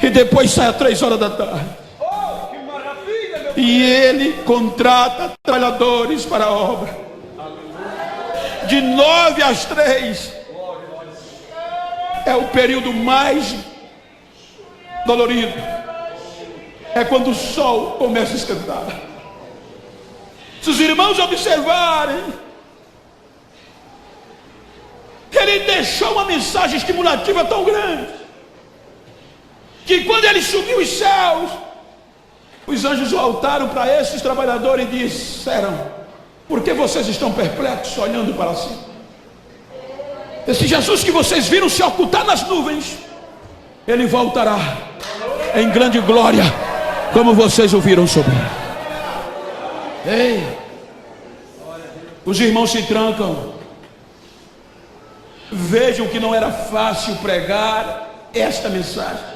Speaker 2: e depois sai às 3 horas da tarde. E ele contrata trabalhadores para a obra. De 9 às 3 é o período mais dolorido. É quando o sol começa a esquentar. Se os irmãos observarem, ele deixou uma mensagem estimulativa tão grande, que quando ele subiu os céus, os anjos voltaram para esses trabalhadores e disseram: por que vocês estão perplexos olhando para cima? Esse Jesus que vocês viram se ocultar nas nuvens, ele voltará em grande glória, como vocês o viram subir. Ei, os irmãos se trancam. Vejam que não era fácil pregar esta mensagem.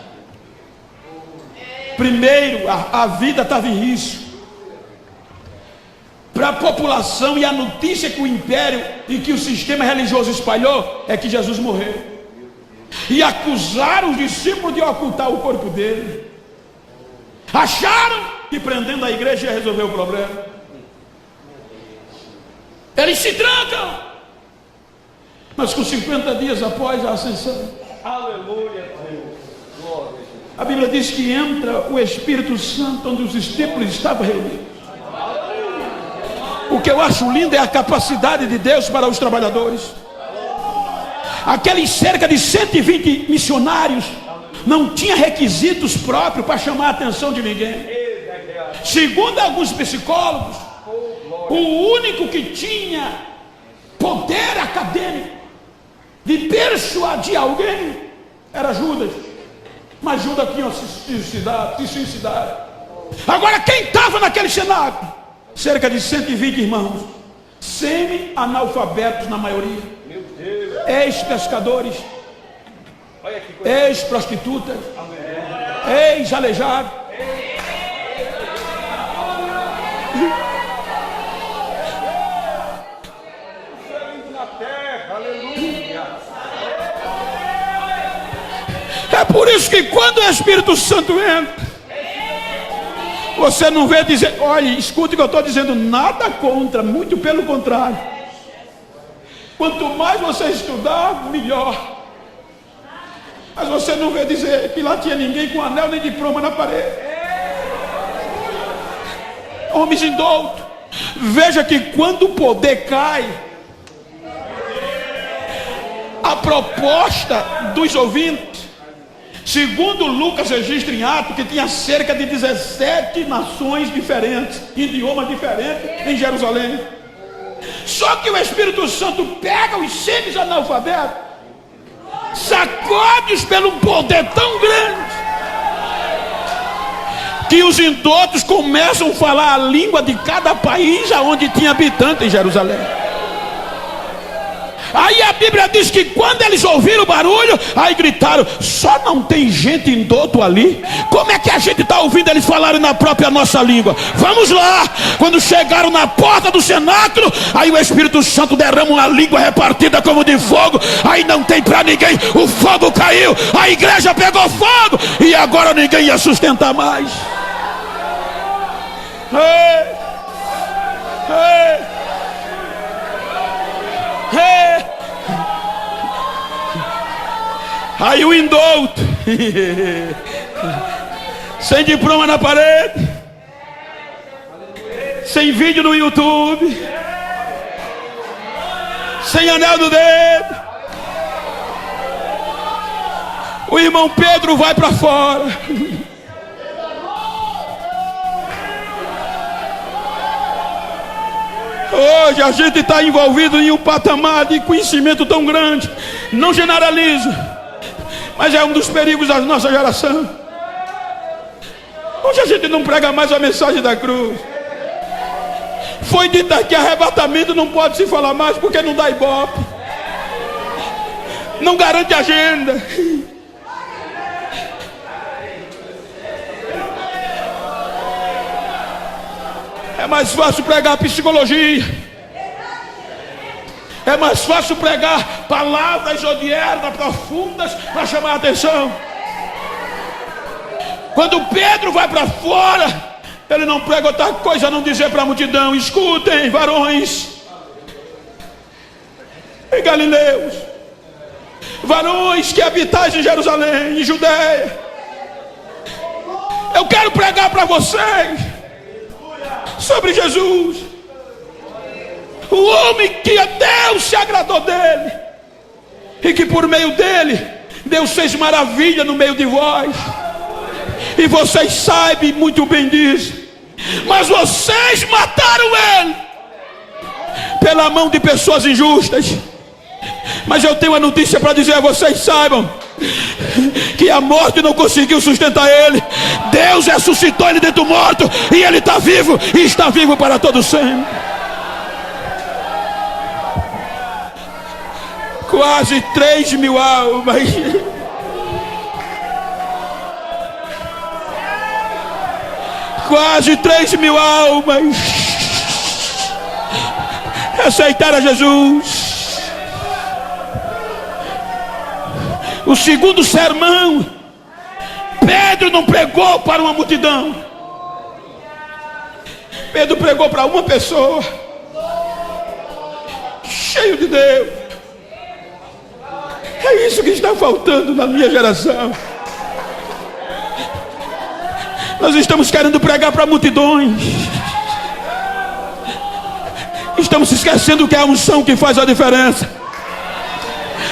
Speaker 2: Primeiro, a vida estava em risco para a população, e a notícia que o império e que o sistema religioso espalhou é que Jesus morreu, e acusaram os discípulos de ocultar o corpo dele. Acharam que prendendo a igreja ia resolver o problema. Eles se trancam, mas com 50 dias após a ascensão,
Speaker 3: Aleluia.
Speaker 2: a Bíblia diz que entra o Espírito Santo onde os discípulos estavam reunidos. O que eu acho lindo é a capacidade de Deus para os trabalhadores. Aqueles cerca de 120 missionários não tinha requisitos próprios para chamar a atenção de ninguém. Segundo alguns psicólogos, o único que tinha poder acadêmico de persuadir alguém era Judas. Mas Judas tinha se suicidado. Agora, quem estava naquele cenário? Cerca de 120 irmãos, semi-analfabetos na maioria, ex-pescadores, ex-prostitutas, ex-aleijados. É por isso que quando o Espírito Santo entra, você não vê dizer, olha, escute o que eu estou dizendo, nada contra, muito pelo contrário. Quanto mais você estudar, melhor. Mas você não vê dizer que lá tinha ninguém com anel nem diploma na parede. Homens indoutos. Veja que quando o poder cai, a proposta dos ouvintes, segundo Lucas registra em Atos, que tinha cerca de 17 nações diferentes, idiomas diferentes em Jerusalém. Só que o Espírito Santo pega os semi-analfabetos, sacode-os pelo poder tão grande, que os indoutos começam a falar a língua de cada país aonde tinha habitante em Jerusalém. Aí a Bíblia diz que quando eles ouviram o barulho, aí gritaram: só não tem gente indouto ali? Como é que a gente está ouvindo eles falarem na própria nossa língua? Vamos lá. Quando chegaram na porta do cenáculo, aí o Espírito Santo derrama uma língua repartida como de fogo. Aí não tem para ninguém, o fogo caiu, a igreja pegou fogo, e agora ninguém ia sustentar mais. Ei, ei. Aí o indouto, sem diploma na parede, sem vídeo no YouTube, sem anel no dedo, o irmão Pedro vai para fora. Hoje a gente está envolvido em um patamar de conhecimento tão grande. Não generalizo, mas é um dos perigos da nossa geração. Hoje a gente não prega mais a mensagem da cruz. Foi dito que arrebatamento não pode se falar mais porque não dá ibope, não garante agenda. É mais fácil pregar psicologia. É mais fácil pregar palavras odiernas, profundas, para chamar a atenção. Quando Pedro vai para fora, ele não prega outra coisa a não dizer para a multidão: escutem, varões e galileus, varões que habitais em Jerusalém, em Judeia, eu quero pregar para vocês sobre Jesus, o homem que a Deus se agradou dele, e que por meio dele Deus fez maravilha no meio de vós. e vocês sabem muito bem disso. Mas vocês mataram ele pela mão de pessoas injustas. Mas eu tenho uma notícia para dizer a vocês: saibam que a morte não conseguiu sustentar ele. Deus ressuscitou ele dentre o morto, e ele está vivo, e está vivo para todo sempre. Quase 3.000 almas. Quase 3.000 almas aceitaram a Jesus. O segundo sermão, Pedro não pregou para uma multidão. Pedro pregou para uma pessoa, cheio de Deus. É isso que está faltando na minha geração. Nós estamos querendo pregar para multidões. Estamos se esquecendo que é a unção que faz a diferença.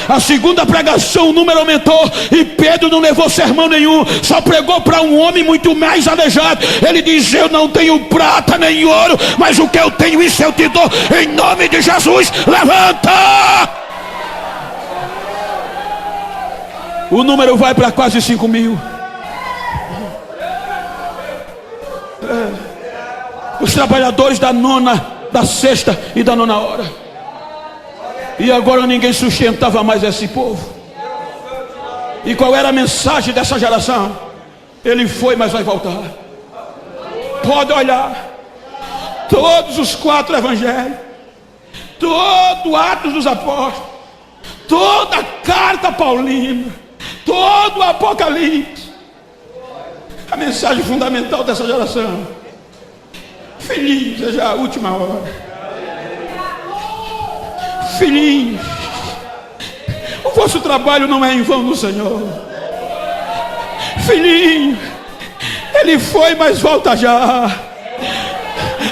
Speaker 2: A segunda pregação, o número aumentou, e Pedro não levou sermão nenhum, só pregou para um homem muito mais aleijado. Ele diz: eu não tenho prata nem ouro, mas o que eu tenho, isso eu te dou, em nome de Jesus, levanta! O número vai para quase 5.000. Os trabalhadores da nona, da sexta e da nona hora. E agora ninguém sustentava mais esse povo. E qual era a mensagem dessa geração? Ele foi, mas vai voltar. Pode olhar. Todos os 4 evangelhos, todo Atos dos Apóstolos, toda a carta paulina, todo o Apocalipse. A mensagem fundamental dessa geração: filhinhos, é já a última hora. Filhinhos, o vosso trabalho não é em vão no Senhor. Filhinhos, ele foi, mas volta já.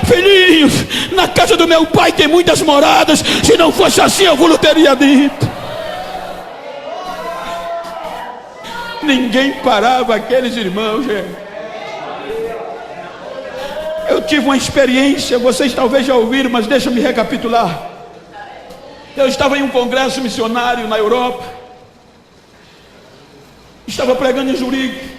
Speaker 2: Filhinhos, na casa do meu pai tem muitas moradas, se não fosse assim eu vos teria dito. Ninguém parava aqueles irmãos, gente. Eu tive uma experiência, vocês talvez já ouviram, mas deixa-me recapitular. Eu estava em um congresso missionário na Europa, estava pregando em Zurique,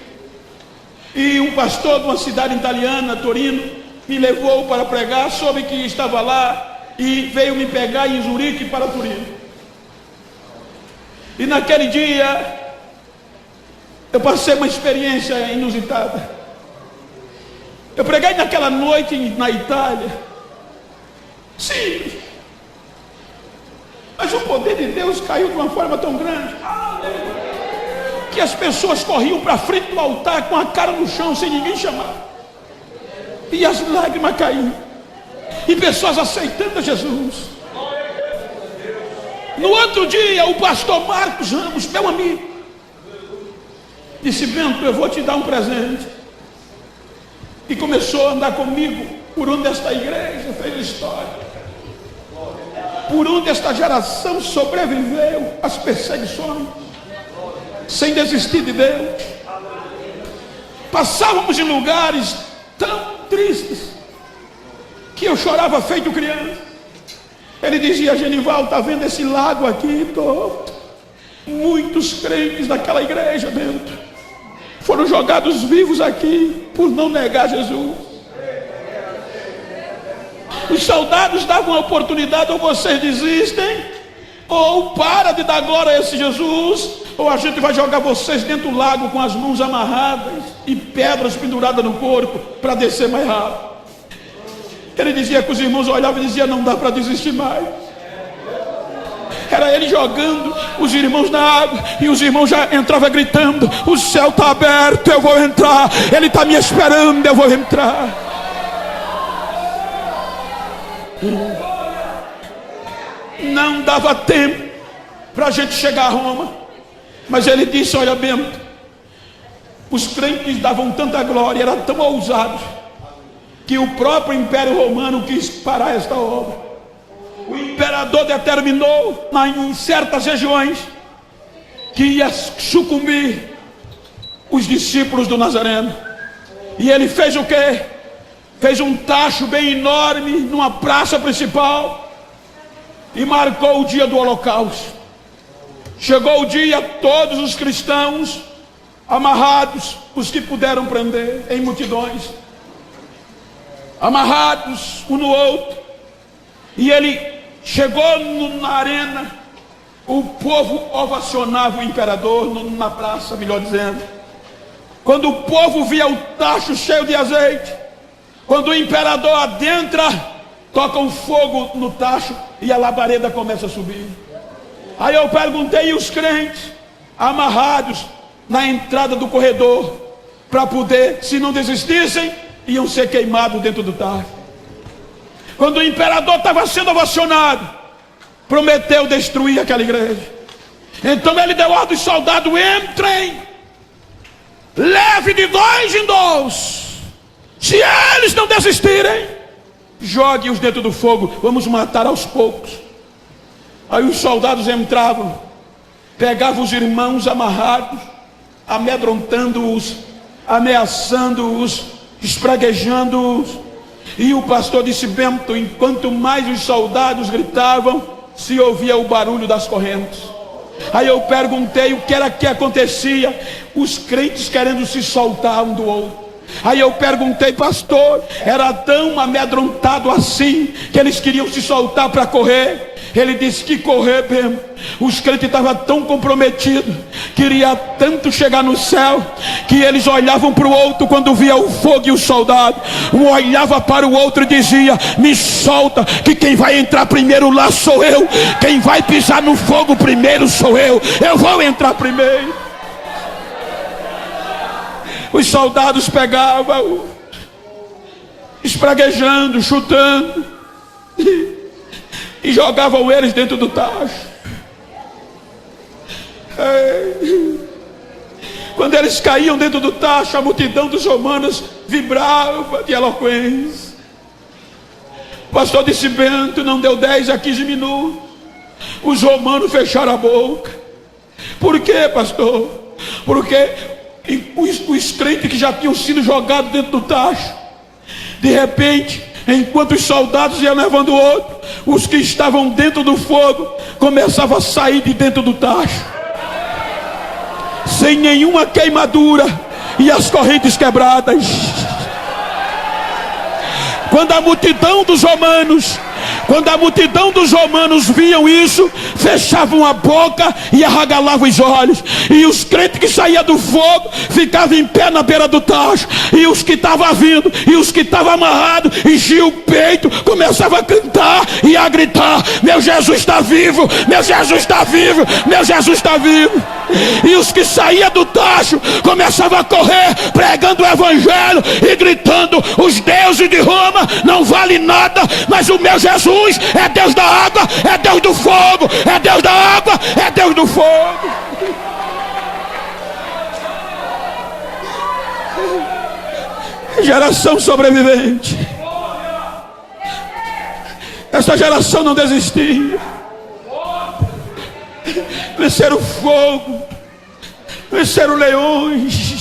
Speaker 2: e um pastor de uma cidade italiana, Torino, me levou para pregar, soube que estava lá e veio me pegar em Zurique para Torino. E naquele dia eu passei uma experiência inusitada. Eu preguei naquela noite na Itália, simples, mas o poder de Deus caiu de uma forma tão grande que as pessoas corriam para frente do altar com a cara no chão sem ninguém chamar, e as lágrimas caíam, e pessoas aceitando a Jesus. No outro dia, o pastor Marcos Ramos, meu amigo, disse: Bento, eu vou te dar um presente. E começou a andar comigo por onde esta igreja fez história, por onde esta geração sobreviveu às perseguições, sem desistir de Deus. Passávamos em lugares tão tristes que eu chorava feito criança. Ele dizia: Genival, está vendo esse lago aqui? Muitos crentes daquela igreja dentro foram jogados vivos aqui por não negar Jesus. Os soldados davam a oportunidade: ou vocês desistem, ou para de dar glória a esse Jesus, ou a gente vai jogar vocês dentro do lago com as mãos amarradas e pedras penduradas no corpo para descer mais rápido. Ele dizia que os irmãos olhavam e diziam: não dá para desistir mais. Era ele jogando os irmãos na água, e os irmãos já entravam gritando: o céu está aberto, eu vou entrar. Ele está me esperando, eu vou entrar. Não dava tempo para a gente chegar a Roma, mas ele disse: olha, Bento, os crentes davam tanta glória, eram tão ousados, que o próprio Império Romano quis parar esta obra. O imperador determinou em certas regiões que ia sucumbir os discípulos do Nazareno. E ele fez o quê? Fez um tacho bem enorme numa praça principal e marcou o dia do holocausto. Chegou o dia, todos os cristãos amarrados, os que puderam prender em multidões, amarrados um no outro. E ele chegou na arena, o povo ovacionava o imperador na praça, melhor dizendo. Quando o povo via o tacho cheio de azeite, quando o imperador adentra, toca um fogo no tacho e a labareda começa a subir. Aí eu perguntei, e os crentes amarrados na entrada do corredor, para poder, se não desistissem, iam ser queimados dentro do tacho. Quando o imperador estava sendo ovacionado, prometeu destruir aquela igreja. Então ele deu ordem aos soldados: entrem, leve de 2 em 2. Se eles não desistirem, jogue-os dentro do fogo, vamos matar aos poucos. Aí os soldados entravam, pegavam os irmãos amarrados, amedrontando-os, ameaçando-os, espraguejando-os. E o pastor disse: Bento, enquanto mais os soldados gritavam, se ouvia o barulho das correntes. Aí eu perguntei o que era que acontecia. Os crentes querendo se soltar um do outro. Aí eu perguntei: pastor, era tão amedrontado assim que eles queriam se soltar para correr? Ele disse que correr mesmo. Os crentes estavam tão comprometidos, queria tanto chegar no céu, que eles olhavam para o outro quando via o fogo e o soldado. Um olhava para o outro e dizia: me solta, que quem vai entrar primeiro lá sou eu. Quem vai pisar no fogo primeiro sou eu. Eu vou entrar primeiro. Os soldados pegavam, espraguejando, chutando, e jogavam eles dentro do tacho. Quando eles caíam dentro do tacho, a multidão dos romanos vibrava de eloquência. O pastor disse: Bento, não deu 10 a 15 minutos, os romanos fecharam a boca. Por quê, pastor? Porque os crentes que já tinham sido jogados dentro do tacho, de repente, enquanto os soldados iam levando o outro, os que estavam dentro do fogo começavam a sair de dentro do tacho, sem nenhuma queimadura, e as correntes quebradas. Quando a multidão dos romanos viam isso, fechavam a boca e arregalavam os olhos. E os crentes que saíam do fogo ficavam em pé na beira do tacho. E os que estavam vindo, e os que estavam amarrados, enchiam o peito, começavam a cantar e a gritar: meu Jesus está vivo, meu Jesus está vivo, meu Jesus está vivo. E os que saíam do tacho começavam a correr, pregando o evangelho e gritando: os deuses de Roma não valem nada, mas o meu Jesus é Deus da água, é Deus do fogo, é Deus da água, é Deus do fogo. Geração sobrevivente. Essa geração não desistia. Venceram o fogo, venceram leões.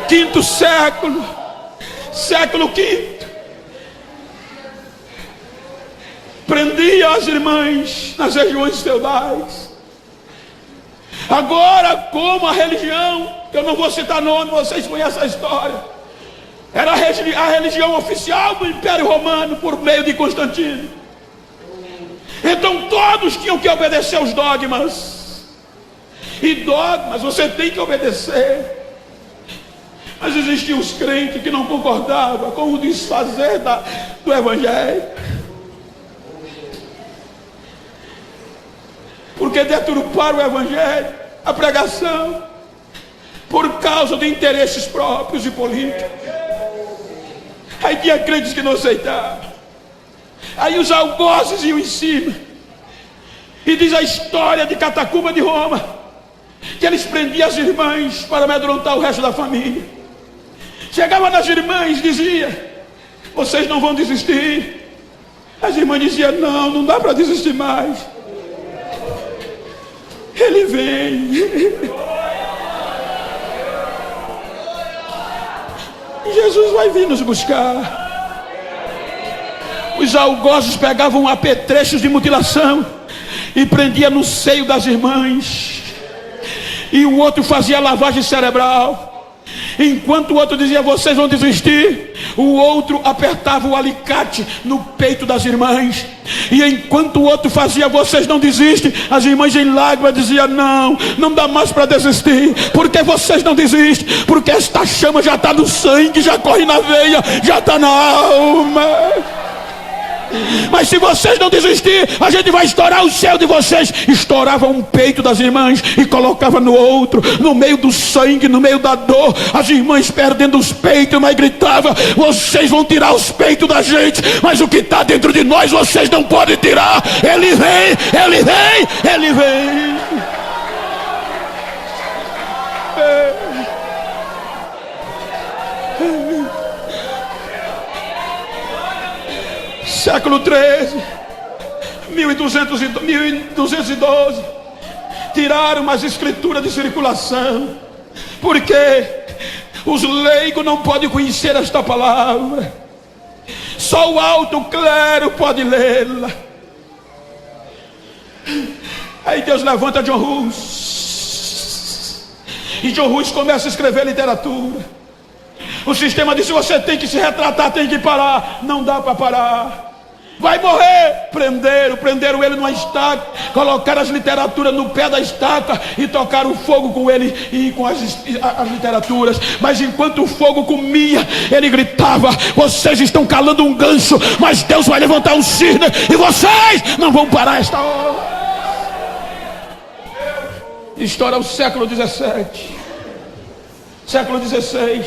Speaker 2: Quinto século, século quinto, prendia as irmãs nas regiões feudais. Agora, como a religião, eu não vou citar nome, vocês conhecem a história, era a religião oficial do Império Romano por meio de Constantino. Então todos tinham que obedecer aos dogmas. E dogmas você tem que obedecer. Mas existiam os crentes que não concordavam com o desfazer do evangelho, porque deturparam o evangelho, a pregação, por causa de interesses próprios e políticos. Aí tinha crentes que não aceitavam. Aí os algozes iam em cima. E diz a história de Catacumba de Roma, que eles prendiam as irmãs para amedrontar o resto da família. Chegava nas irmãs e dizia: vocês não vão desistir. As irmãs diziam: não dá para desistir mais. Ele vem. Jesus vai vir nos buscar. Os algozes pegavam apetrechos de mutilação e prendia no seio das irmãs, e o outro fazia lavagem cerebral. Enquanto o outro dizia: vocês vão desistir, o outro apertava o alicate no peito das irmãs. E enquanto o outro fazia: vocês não desistem, as irmãs em lágrimas diziam: não dá mais para desistir. Porque vocês não desistem? Porque esta chama já está no sangue, já corre na veia, já está na alma. Mas se vocês não desistir, a gente vai estourar o céu de vocês. Estourava um peito das irmãs e colocava no outro, no meio do sangue, no meio da dor. As irmãs perdendo os peitos, mas gritava: vocês vão tirar os peitos da gente, mas o que está dentro de nós vocês não podem tirar. Ele vem, ele vem, ele vem. Século 13, 1212, tiraram as escrituras de circulação, porque os leigos não podem conhecer esta palavra, só o alto clero pode lê-la. Aí Deus levanta John Hus, e John Hus começa a escrever literatura. O sistema disse: você tem que se retratar, tem que parar. Não dá para parar. Vai morrer. Prenderam ele numa estaca, colocaram as literaturas no pé da estaca e tocaram fogo com ele e com as literaturas. Mas enquanto o fogo comia, ele gritava: vocês estão calando um gancho, mas Deus vai levantar um cisne e vocês não vão parar esta hora. Estoura o século 17, século 16,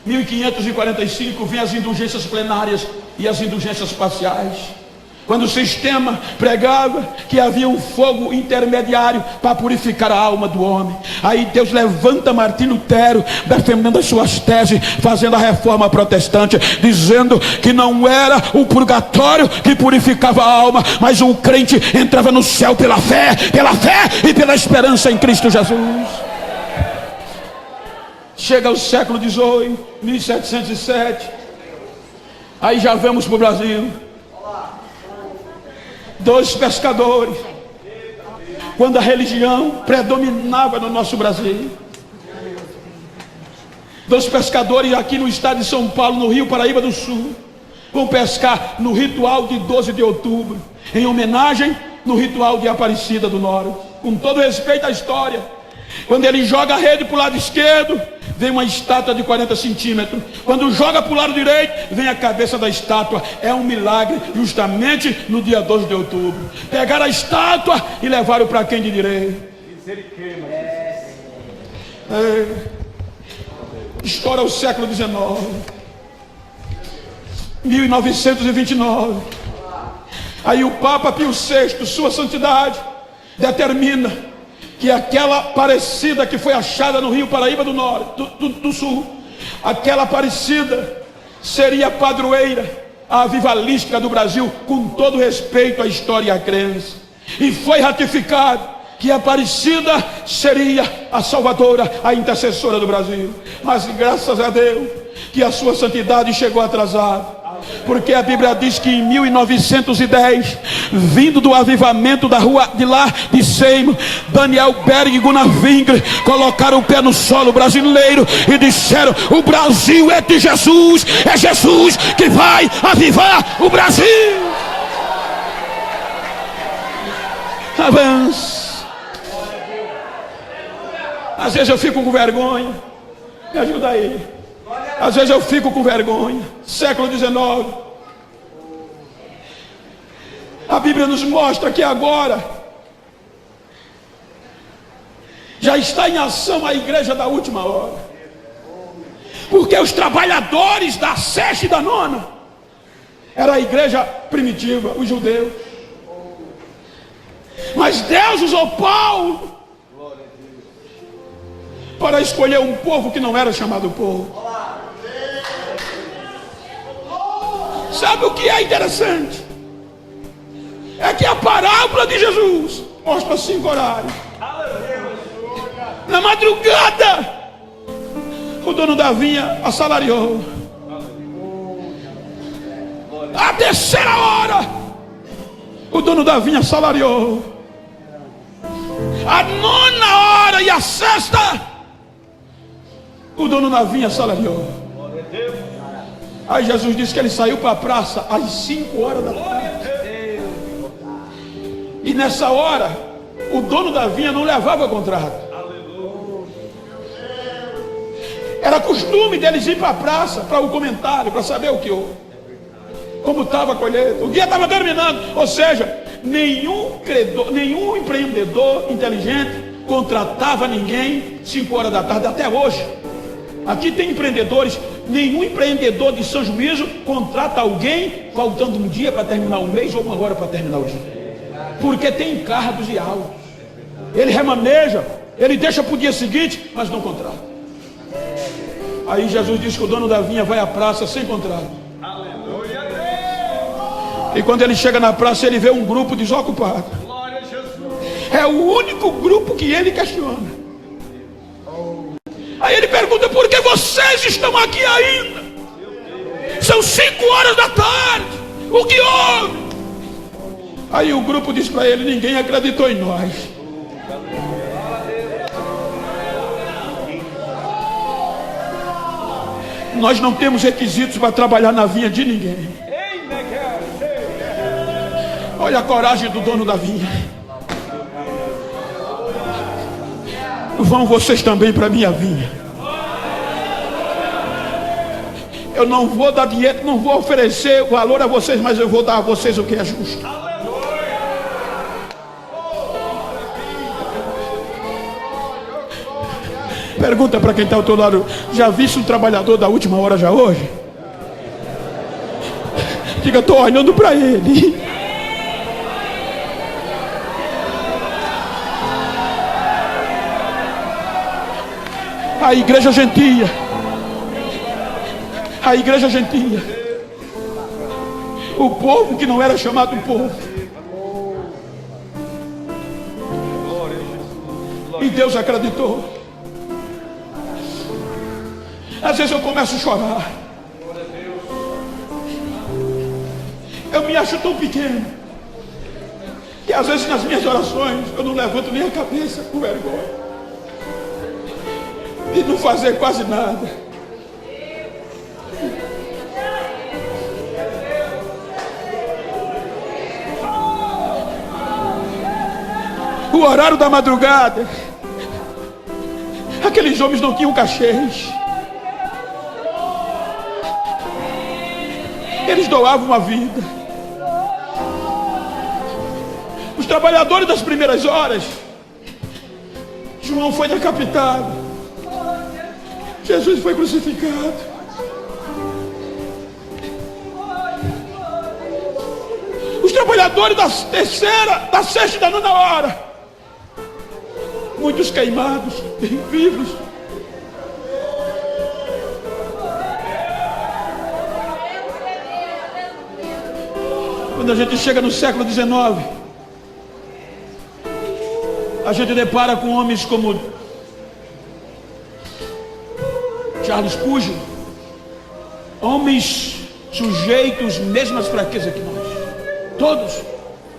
Speaker 2: 1545, vem as indulgências plenárias e as indulgências parciais. Quando o sistema pregava que havia um fogo intermediário para purificar a alma do homem, aí Deus levanta Martim Lutero, defendendo as suas teses, fazendo a reforma protestante, dizendo que não era o purgatório que purificava a alma, mas um crente entrava no céu pela fé e pela esperança em Cristo Jesus. Chega ao século XVIII, 1707, aí já vamos para o Brasil. 2 pescadores, quando a religião predominava no nosso Brasil. 2 pescadores aqui no estado de São Paulo, no Rio Paraíba do Sul, vão pescar no ritual de 12 de outubro, em homenagem no ritual de Aparecida do Norte. Com todo respeito à história, quando ele joga a rede para o lado esquerdo, vem uma estátua de 40 centímetros. Quando joga para o lado direito, vem a cabeça da estátua. É um milagre, justamente no dia 12 de outubro. Pegaram a estátua e levaram para quem de direito. Estoura o século XIX, 1929. Aí o Papa Pio VI, sua santidade, determina que aquela Aparecida que foi achada no Rio Paraíba do Norte, do Sul, aquela Aparecida seria padroeira avivalística do Brasil, com todo respeito à história e à crença. E foi ratificado que a Aparecida seria a salvadora, a intercessora do Brasil. Mas graças a Deus que a sua santidade chegou atrasada, porque a Bíblia diz que em 1910, vindo do avivamento da rua de lá de Seymour, Daniel Berg e Gunnar Wingre colocaram o pé no solo brasileiro e disseram: o Brasil é de Jesus, é Jesus que vai avivar o Brasil. Avança. Às vezes eu fico com vergonha, me ajuda aí. Às vezes eu fico com vergonha. Século XIX, a Bíblia nos mostra que agora já está em ação a igreja da última hora, porque os trabalhadores da sexta e da nona era a igreja primitiva, os judeus. Mas Deus usou Paulo para escolher um povo que não era chamado povo. Sabe o que é interessante? É que a parábola de Jesus mostra 5 horários. Na madrugada, o dono da vinha assalariou. A terceira hora, o dono da vinha assalariou. A nona hora e a sexta, o dono da vinha assalariou. Aí Jesus disse que ele saiu para a praça às 5 horas da tarde. E nessa hora, o dono da vinha não levava contrato. Era costume deles ir para a praça, para o comentário, para saber o que houve, como estava a colheita. O dia estava terminando. Ou seja, nenhum empreendedor inteligente contratava ninguém 5 horas da tarde até hoje. Aqui tem empreendedores. Nenhum empreendedor de São Juízo contrata alguém faltando um dia para terminar o mês ou 1 hora para terminar o dia, porque tem encargos e altos. Ele remaneja, ele deixa para o dia seguinte, mas não contrata. Aí Jesus diz que o dono da vinha vai à praça sem contrato. E quando ele chega na praça, ele vê um grupo desocupado. É o único grupo que ele questiona. Aí ele pergunta: por que vocês estão aqui ainda? São 5 horas da tarde. O que houve? Aí o grupo diz para ele: ninguém acreditou em nós. Nós não temos requisitos para trabalhar na vinha de ninguém. Olha a coragem do dono da vinha. Vão vocês também para a minha vinha. Eu não vou dar dinheiro, não vou oferecer valor a vocês, mas eu vou dar a vocês o que é justo. Pergunta para quem está ao teu lado: já viste um trabalhador da última hora já hoje? Diga: estou olhando para ele. A igreja gentia. A igreja gentia. O povo que não era chamado povo. E Deus acreditou. Às vezes eu começo a chorar. Eu me acho tão pequeno que às vezes nas minhas orações eu não levanto nem a cabeça com vergonha de não fazer quase nada. O horário da madrugada, aqueles homens não tinham cachês. Eles doavam a vida. Os trabalhadores das primeiras horas, João foi decapitado, Jesus foi crucificado. Os trabalhadores da terceira, da sexta e da nona hora, muitos queimados, vivos. Quando a gente chega no século XIX, a gente depara com homens como Charles Spurgeon, homens sujeitos às mesmas fraquezas que nós.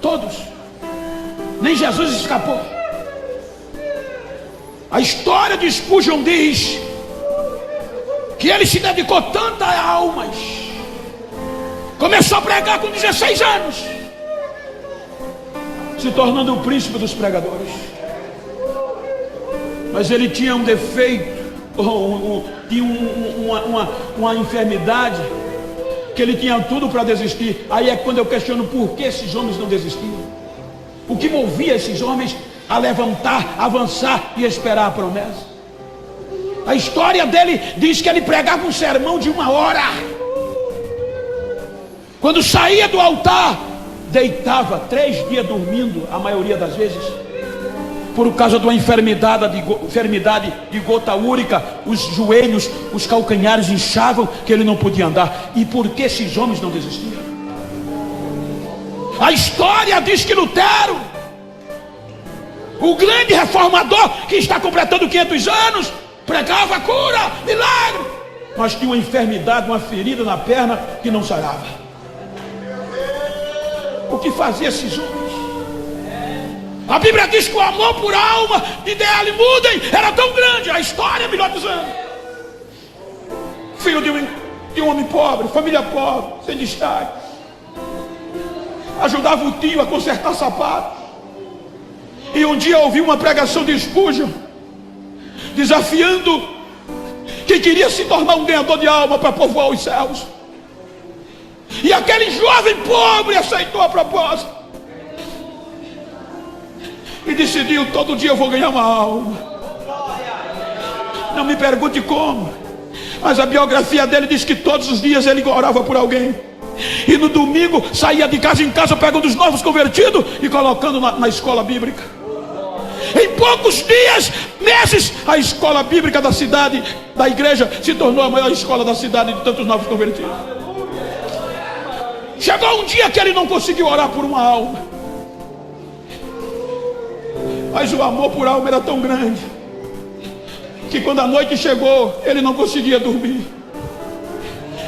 Speaker 2: Todos. Nem Jesus escapou. A história de Spurgeon diz que ele se dedicou tanto a almas. Começou a pregar com 16 anos, se tornando o príncipe dos pregadores. Mas ele tinha um defeito, tinha uma enfermidade, que ele tinha tudo para desistir. Aí é quando eu questiono por que esses homens não desistiram. O que movia esses homens a levantar, avançar e esperar a promessa? A história dele diz que ele pregava um sermão de 1 hora. Quando saía do altar, deitava 3 dias dormindo, a maioria das vezes, por causa de uma enfermidade de gota úrica. Os joelhos, os calcanhares inchavam, que ele não podia andar. E por que esses homens não desistiram? A história diz que Lutero O grande reformador que está completando 500 anos, pregava cura, milagre, mas tinha uma enfermidade, uma ferida na perna que não sarava. O que fazia esses homens? A Bíblia diz que o amor por alma de D.L. Moody era tão grande, a história, melhor dizendo. Filho de um homem pobre, família pobre, sem destaque. Ajudava o tio a consertar sapatos. E um dia ouvi uma pregação de Spurgeon, desafiando quem queria se tornar um ganhador de alma para povoar os céus. E aquele jovem pobre aceitou a proposta. E decidiu: todo dia eu vou ganhar uma alma. Não me pergunte como, mas a biografia dele diz que todos os dias ele orava por alguém. E no domingo saía de casa em casa pegando os novos convertidos e colocando na escola bíblica. Em poucos dias, meses, a escola bíblica da cidade, da igreja, se tornou a maior escola da cidade de tantos novos convertidos. Chegou um dia que ele não conseguiu orar por uma alma, mas o amor por alma era tão grande que quando a noite chegou, ele não conseguia dormir.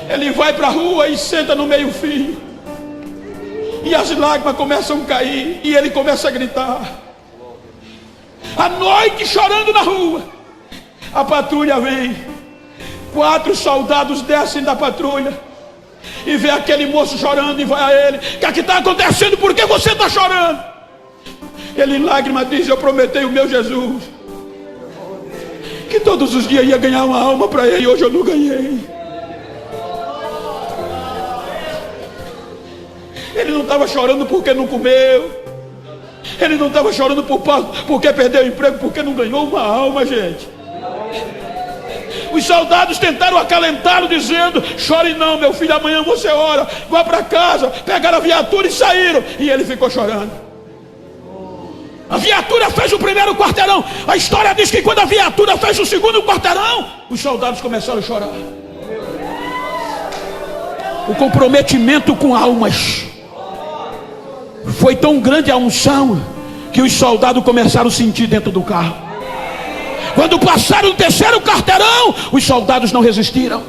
Speaker 2: Ele vai para a rua e senta no meio-fio, e as lágrimas começam a cair, e ele começa a gritar. À noite, chorando na rua, a patrulha vem. 4 soldados descem da patrulha e vê aquele moço chorando e vai a ele: o que é que está acontecendo? Por que você está chorando? Ele em lágrimas diz: eu prometi o meu Jesus que todos os dias ia ganhar uma alma para ele, e hoje eu não ganhei. Ele não estava chorando porque não comeu. Ele não estava chorando porque perdeu o emprego, porque não ganhou uma alma, gente. Os soldados tentaram acalentá-lo, dizendo: chore não, meu filho, amanhã você ora, vá para casa. Pegaram a viatura e saíram, e ele ficou chorando. A viatura fez o primeiro quarteirão. A história diz que quando a viatura fez o segundo quarteirão, os soldados começaram a chorar. O comprometimento com almas foi tão grande, a unção, que os soldados começaram a sentir dentro do carro. Quando passaram o terceiro quarteirão, os soldados não resistiram,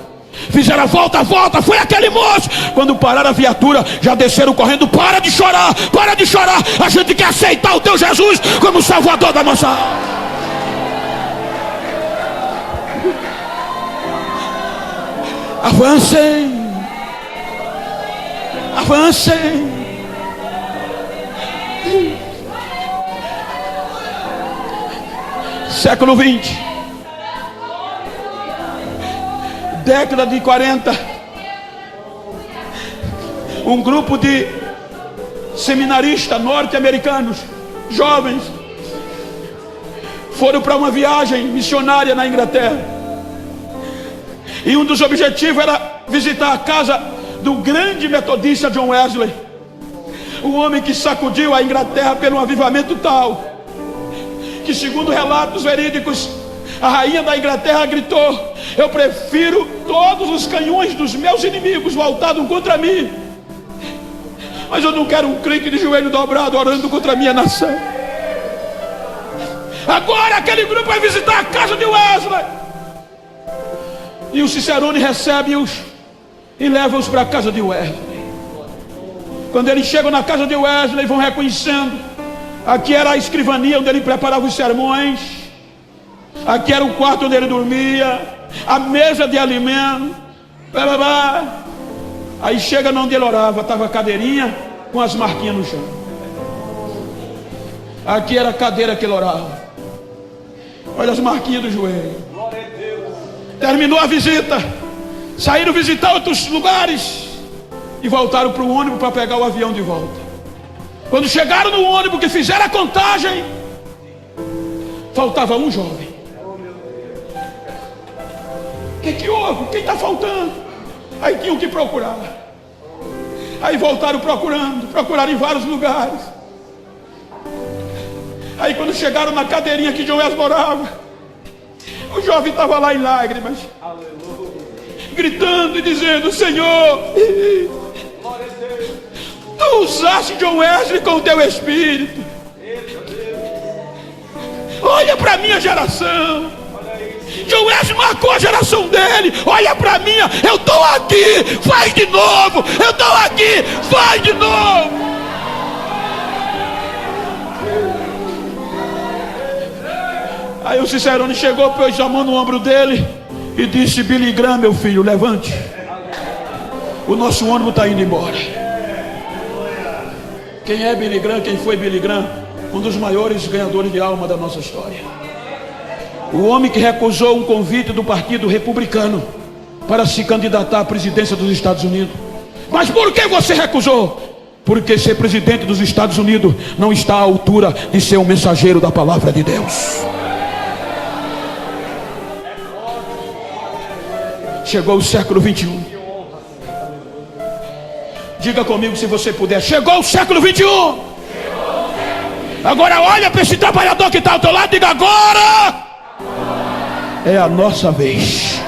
Speaker 2: fizeram a volta, foi aquele moço. Quando pararam a viatura, já desceram correndo: para de chorar, a gente quer aceitar o teu Jesus como Salvador da nossa alma. Avancem. Século 20, década de 40, um grupo de seminaristas norte-americanos, jovens, foram para uma viagem missionária na Inglaterra. E um dos objetivos era visitar a casa do grande metodista John Wesley, o homem que sacudiu a Inglaterra pelo avivamento tal que, segundo relatos verídicos, a rainha da Inglaterra gritou: eu prefiro todos os canhões dos meus inimigos voltados contra mim, mas eu não quero um crente de joelho dobrado orando contra a minha nação. Agora aquele grupo vai visitar a casa de Wesley, e o Cicerone recebe-os e leva-os para a casa de Wesley. Quando eles chegam na casa de Wesley, vão reconhecendo: aqui era a escrivania onde ele preparava os sermões, aqui era o quarto onde ele dormia, a mesa de alimento, blá, blá, blá. Aí chega onde ele orava, estava a cadeirinha com as marquinhas no chão. Aqui era a cadeira que ele orava. Olha as marquinhas do joelho. Terminou a visita, saíram visitar outros lugares e voltaram para o ônibus para pegar o avião de volta. Quando chegaram no ônibus, que fizeram a contagem, faltava um jovem. O que houve? Quem está faltando? Aí tinham que procurar. Aí voltaram procuraram em vários lugares. Aí quando chegaram na cadeirinha que John Wesley morava, o jovem estava lá em lágrimas, gritando e dizendo: Senhor, tu usaste John Wesley com o teu espírito, olha para a minha geração. John Wesley marcou a geração dele. Olha para a minha, eu estou aqui, faz de novo. Eu estou aqui, faz de novo. Aí o Cicerone chegou, pôs a mão no ombro dele e disse: Billy Graham, meu filho, levante. O nosso ônibus está indo embora. Quem é Billy Graham? Quem foi Billy Graham? Um dos maiores ganhadores de alma da nossa história. O homem que recusou um convite do Partido Republicano para se candidatar à presidência dos Estados Unidos. Mas por que você recusou? Porque ser presidente dos Estados Unidos não está à altura de ser um mensageiro da palavra de Deus. Chegou o século 21. Diga comigo se você puder. Chegou o século 21. Agora olha para esse trabalhador que está ao teu lado e diga: agora é a nossa vez.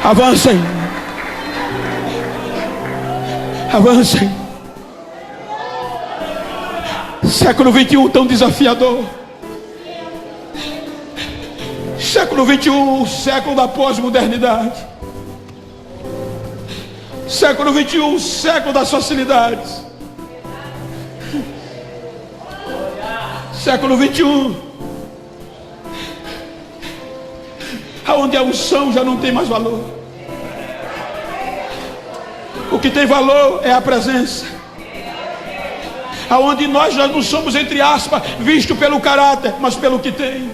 Speaker 2: Avancem. Avancem. Século 21 tão desafiador. Século 21, o século da pós-modernidade. Século 21, o século das facilidades. Século 21, aonde a unção já não tem mais valor. O que tem valor é a presença. Aonde nós já não somos, entre aspas, vistos pelo caráter, mas pelo que tem.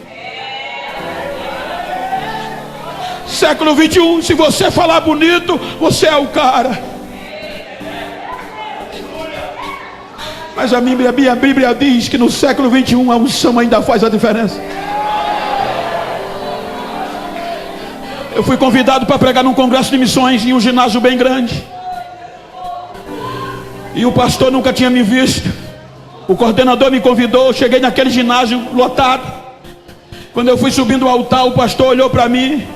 Speaker 2: Século 21, se você falar bonito, você é o cara. Mas a minha Bíblia diz que no século 21 a unção ainda faz a diferença. Eu fui convidado para pregar num congresso de missões em um ginásio bem grande. E o pastor nunca tinha me visto. O coordenador me convidou, eu cheguei naquele ginásio lotado. Quando eu fui subindo o altar, o pastor olhou para mim,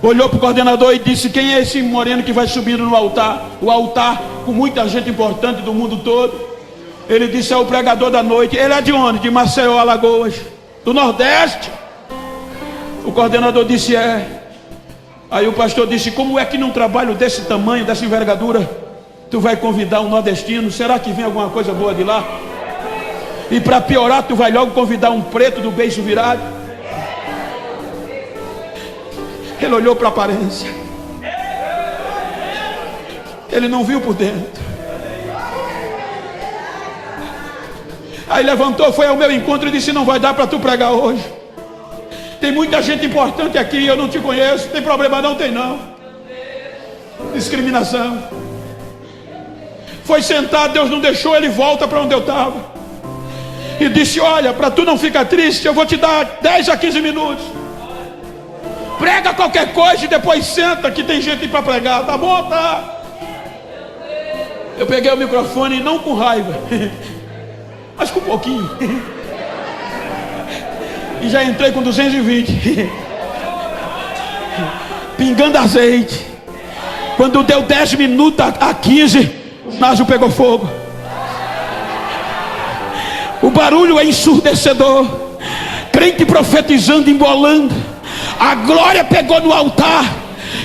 Speaker 2: olhou para o coordenador e disse: quem é esse moreno que vai subindo no altar? O altar com muita gente importante do mundo todo. Ele disse: é o pregador da noite. Ele é de onde? De Maceió, Alagoas, do Nordeste. O coordenador disse: é. Aí o pastor disse: como é que num trabalho desse tamanho, dessa envergadura, tu vai convidar um nordestino? Será que vem alguma coisa boa de lá? E para piorar, tu vai logo convidar um preto do beiço virado? Ele olhou para a aparência, ele não viu por dentro. Aí levantou, foi ao meu encontro e disse: não vai dar para tu pregar hoje. Tem muita gente importante aqui, eu não te conheço. Tem problema não? Tem não. Discriminação. Foi sentado, Deus não deixou, ele volta para onde eu estava e disse: olha, para tu não ficar triste, eu vou te dar 10 a 15 minutos. Prega qualquer coisa e depois senta, que tem gente para pregar. Tá bom? Tá. Eu peguei o microfone, não com raiva, mas com um pouquinho, e já entrei com 220, pingando azeite. Quando deu 10 minutos a 15, o ginásio pegou fogo. O barulho é ensurdecedor. Crente profetizando, embolando. A glória pegou no altar,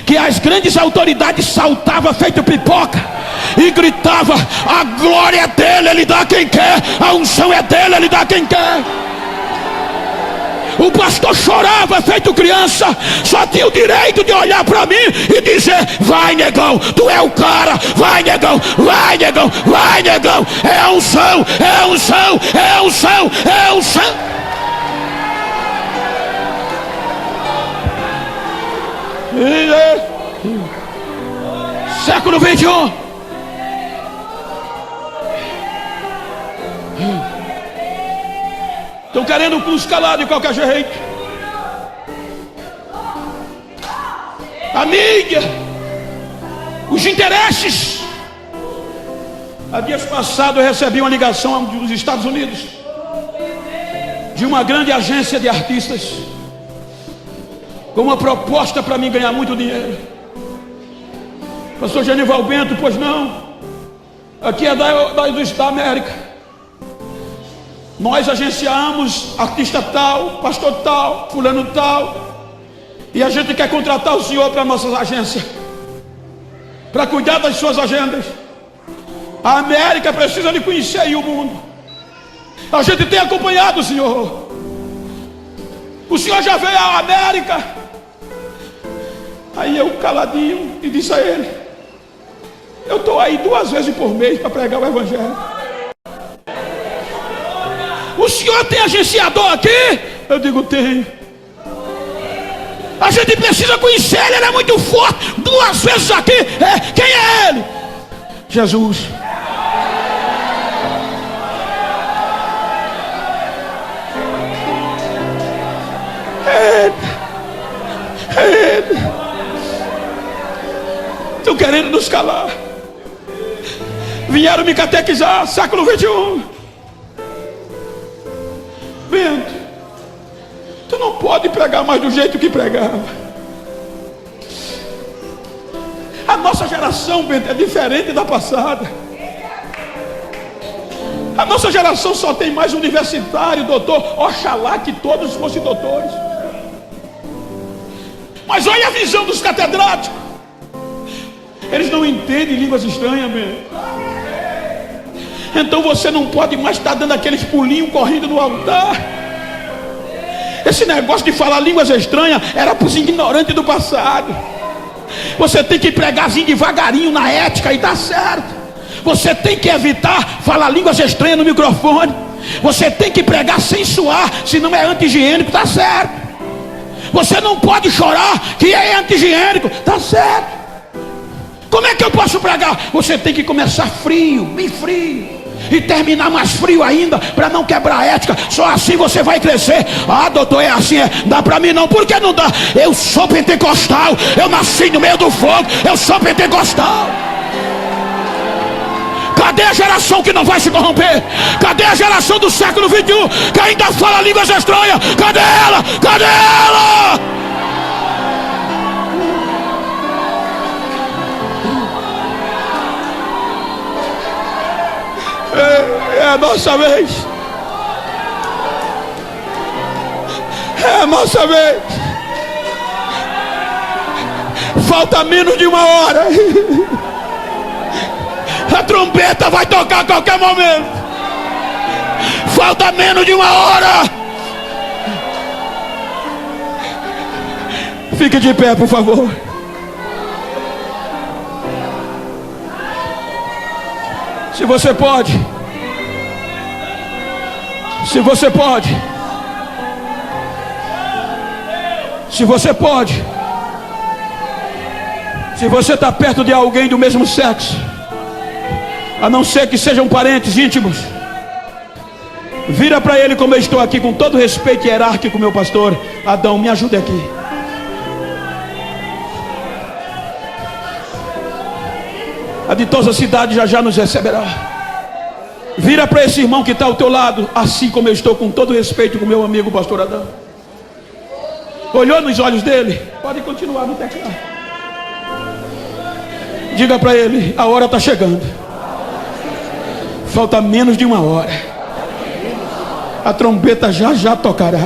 Speaker 2: que as grandes autoridades saltavam feito pipoca e gritavam: a glória é dele, ele dá quem quer. A unção é dele, ele dá quem quer. O pastor chorava feito criança, só tinha o direito de olhar para mim e dizer: vai, negão, tu é o cara. Vai, negão, vai, negão, vai, negão. É a unção, é a unção, é a unção, é a unção. Século 21. Estão querendo nos calar de qualquer jeito. A mídia, os interesses. Há dias passados eu recebi uma ligação dos Estados Unidos, de uma grande agência de artistas. com uma proposta para mim ganhar muito dinheiro. Pastor Genival Bento, pois não. Aqui é da América. Nós agenciamos artista tal, pastor tal, fulano tal, e a gente quer contratar o senhor para a nossa agência, para cuidar das suas agendas. A América precisa de conhecer aí o mundo. A gente tem acompanhado o senhor. O senhor já veio à América. Aí eu caladinho e disse a ele: eu estou aí 2 vezes por mês para pregar o evangelho. O senhor tem agenciador aqui? Eu digo: tenho. A gente precisa conhecer ele, ele é muito forte. 2 vezes aqui. Quem é ele? Jesus. Estão querendo nos calar. Vieram me catequizar, século 21. Bento, tu não pode pregar mais do jeito que pregava. A nossa geração, Bento, é diferente da passada. A nossa geração só tem mais universitário, doutor. Oxalá que todos fossem doutores. Mas olha a visão dos catedráticos. Eles não entendem línguas estranhas, Bento. Então você não pode mais estar dando aqueles pulinhos correndo no altar. Esse negócio de falar línguas estranhas era para os ignorantes do passado. Você tem que pregarzinho devagarinho na ética e dá certo. Você tem que evitar falar línguas estranhas no microfone. Você tem que pregar sem suar, senão é anti-higiênico, tá certo. Você não pode chorar, que é anti-higiênico, tá certo. Como é que eu posso pregar? Você tem que começar frio, bem frio, e terminar mais frio ainda, para não quebrar a ética. Só assim você vai crescer. Ah, doutor, é assim, dá para mim não. Por que não dá? Eu sou pentecostal, eu nasci no meio do fogo, eu sou pentecostal. Cadê a geração que não vai se corromper? Cadê a geração do século 21 que ainda fala línguas estranhas? Cadê ela? Cadê ela? É a nossa vez. É a nossa vez. Falta menos de 1 hora. A trombeta vai tocar a qualquer momento. Falta menos de 1 hora. Fique de pé, por favor. Se você pode. Se você pode. Se você pode. Se você está perto de alguém do mesmo sexo, a não ser que sejam parentes íntimos, vira para ele como eu estou aqui, com todo respeito hierárquico, meu pastor Adão, me ajude aqui. A ditosa cidade já nos receberá. Vira para esse irmão que está ao teu lado, assim como eu estou, com todo respeito, com meu amigo pastor Adão. Olhou nos olhos dele? Pode continuar no teclado. Diga para ele: a hora está chegando. Falta menos de 1 hora. A trombeta já tocará.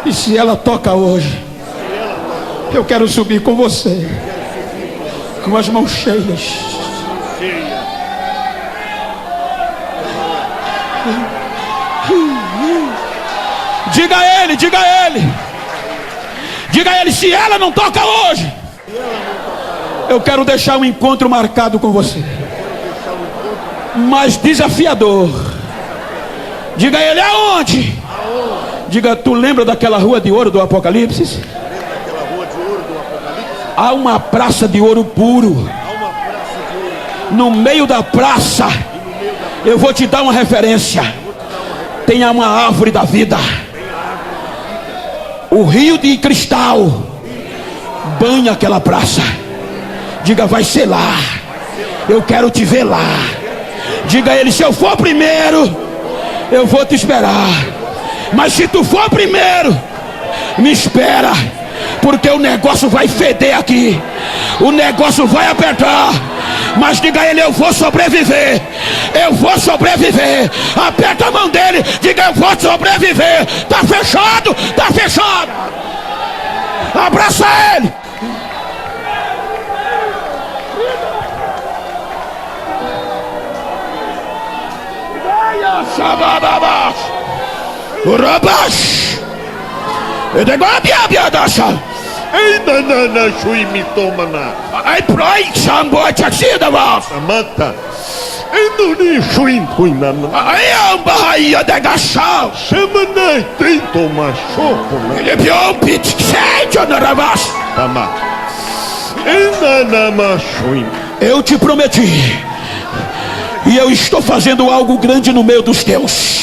Speaker 2: E se ela toca hoje, eu quero subir com você, com as mãos cheias. Diga a ele, diga a ele. Diga a ele: se ela não toca hoje, eu quero deixar um encontro marcado com você, mas desafiador. Diga a ele: aonde? Diga: tu lembra daquela rua de ouro do Apocalipse? Há uma praça de ouro puro. No meio da praça, eu vou te dar uma referência. Tem uma árvore da vida. O rio de cristal banha aquela praça. Diga: vai ser lá. Eu quero te ver lá. Diga a ele: se eu for primeiro, eu vou te esperar. Mas se tu for primeiro, Me espera, porque o negócio vai feder aqui, o negócio vai apertar. Mas diga a ele: eu vou sobreviver, eu vou sobreviver. Aperta a mão dele, diga: eu vou sobreviver. Está fechado, está fechado. Abraça ele. I pray somebody to see the world.
Speaker 3: Mata. Enduri shuin kuinana.
Speaker 2: I am Bahia de Gachal.
Speaker 3: Semana tem toma choco.
Speaker 2: Ele viu pit cheio na ravas.
Speaker 3: Tama. Endana machuin.
Speaker 2: Eu te prometi, e eu estou fazendo algo grande no meio dos teus.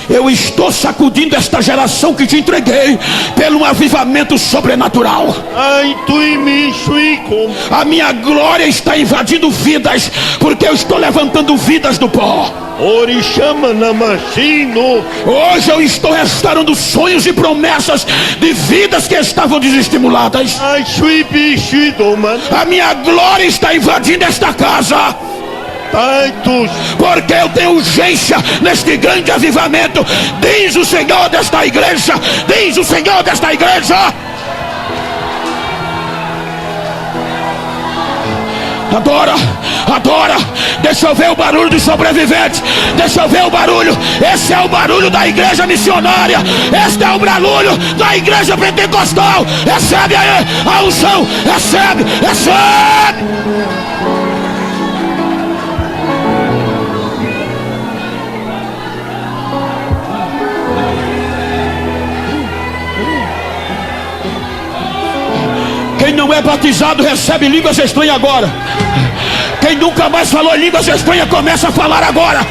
Speaker 2: Eu estou sacudindo esta geração que te entreguei pelo avivamento sobrenatural. A minha glória está invadindo vidas, porque eu estou levantando vidas do pó. Hoje eu estou restaurando sonhos e promessas de vidas que estavam desestimuladas. A minha glória está invadindo esta casa, porque eu tenho urgência neste grande avivamento, diz o Senhor desta igreja, diz o Senhor desta igreja. Adora, adora. Deixa eu ver o barulho dos sobreviventes. Deixa eu ver o barulho. Esse é o barulho da igreja missionária. Este é o barulho da igreja pentecostal. Recebe aí a unção. Recebe, recebe. Quem não é batizado recebe línguas estranhas agora. Quem nunca mais falou em línguas estranhas começa a falar agora.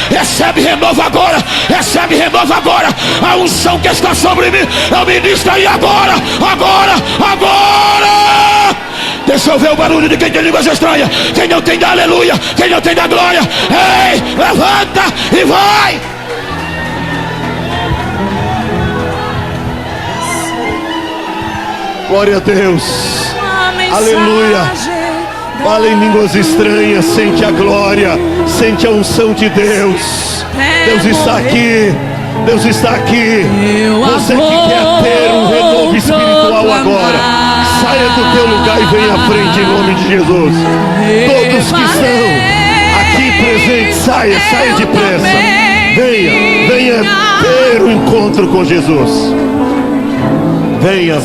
Speaker 2: Recebe renovo agora. Recebe renovo agora. A unção que está sobre mim, eu ministro aí agora. Agora, agora. Deixa eu ver o barulho de quem tem línguas estranhas. Quem não tem da aleluia, quem não tem da glória. Ei, levanta e vai.
Speaker 3: Glória a Deus. Aleluia. Fala em línguas estranhas. Sente a glória. Sente a unção de Deus. Deus está aqui. Deus está aqui. Você que quer ter um renovo espiritual agora, saia do teu lugar e venha à frente em nome de Jesus. Todos que estão aqui presentes, saia depressa. Venha ter um encontro com Jesus. Venha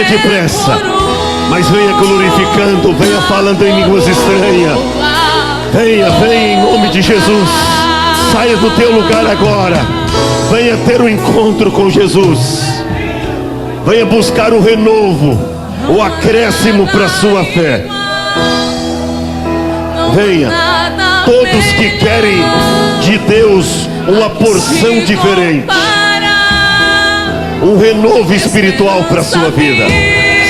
Speaker 3: depressa, mas venha glorificando, venha falando em línguas estranhas. Venha em nome de Jesus. Saia do teu lugar agora. Venha ter um encontro com Jesus. Venha buscar o renovo, o acréscimo para a sua fé. Venha, todos que querem de Deus uma porção diferente, um renovo espiritual para a sua vida.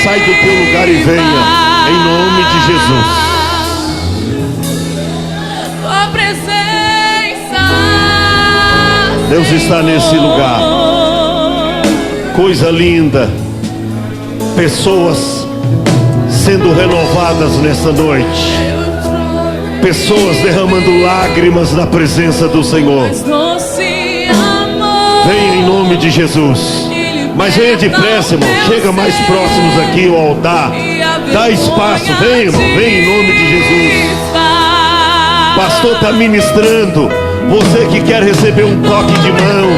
Speaker 3: Sai do teu lugar e venha em nome de Jesus.
Speaker 4: Tua presença,
Speaker 3: Deus está nesse lugar. Coisa linda. Pessoas sendo renovadas nessa noite. Pessoas derramando lágrimas na presença do Senhor. Venha em nome de Jesus. Mas venha depressa, irmão. Chega mais próximos aqui ao altar. Dá espaço. Venha, irmão. Venha em nome de Jesus. Pastor está ministrando. Você que quer receber um toque de mão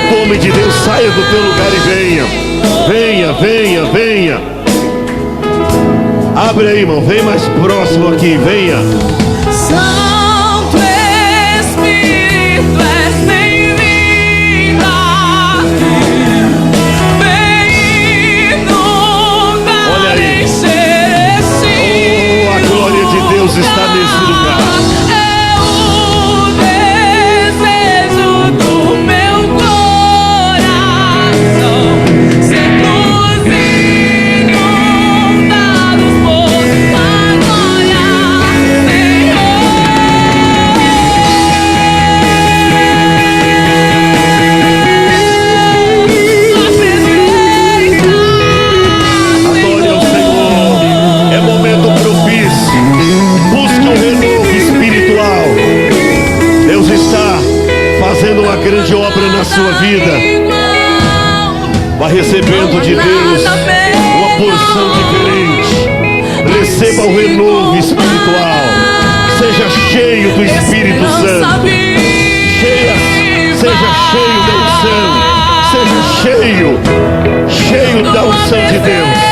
Speaker 3: do homem de Deus, saia do teu lugar e venha. Abre aí, irmão. Vem mais próximo aqui. Venha.
Speaker 4: Santo Espírito, és bem-vinda.
Speaker 3: Olha aí. Oh, a glória de Deus está nesse lugar. obra na sua vida. Vá recebendo de Deus uma porção diferente. Receba o renovo espiritual. Seja cheio do Espírito Santo. Seja cheio da unção. Seja cheio da unção de Deus.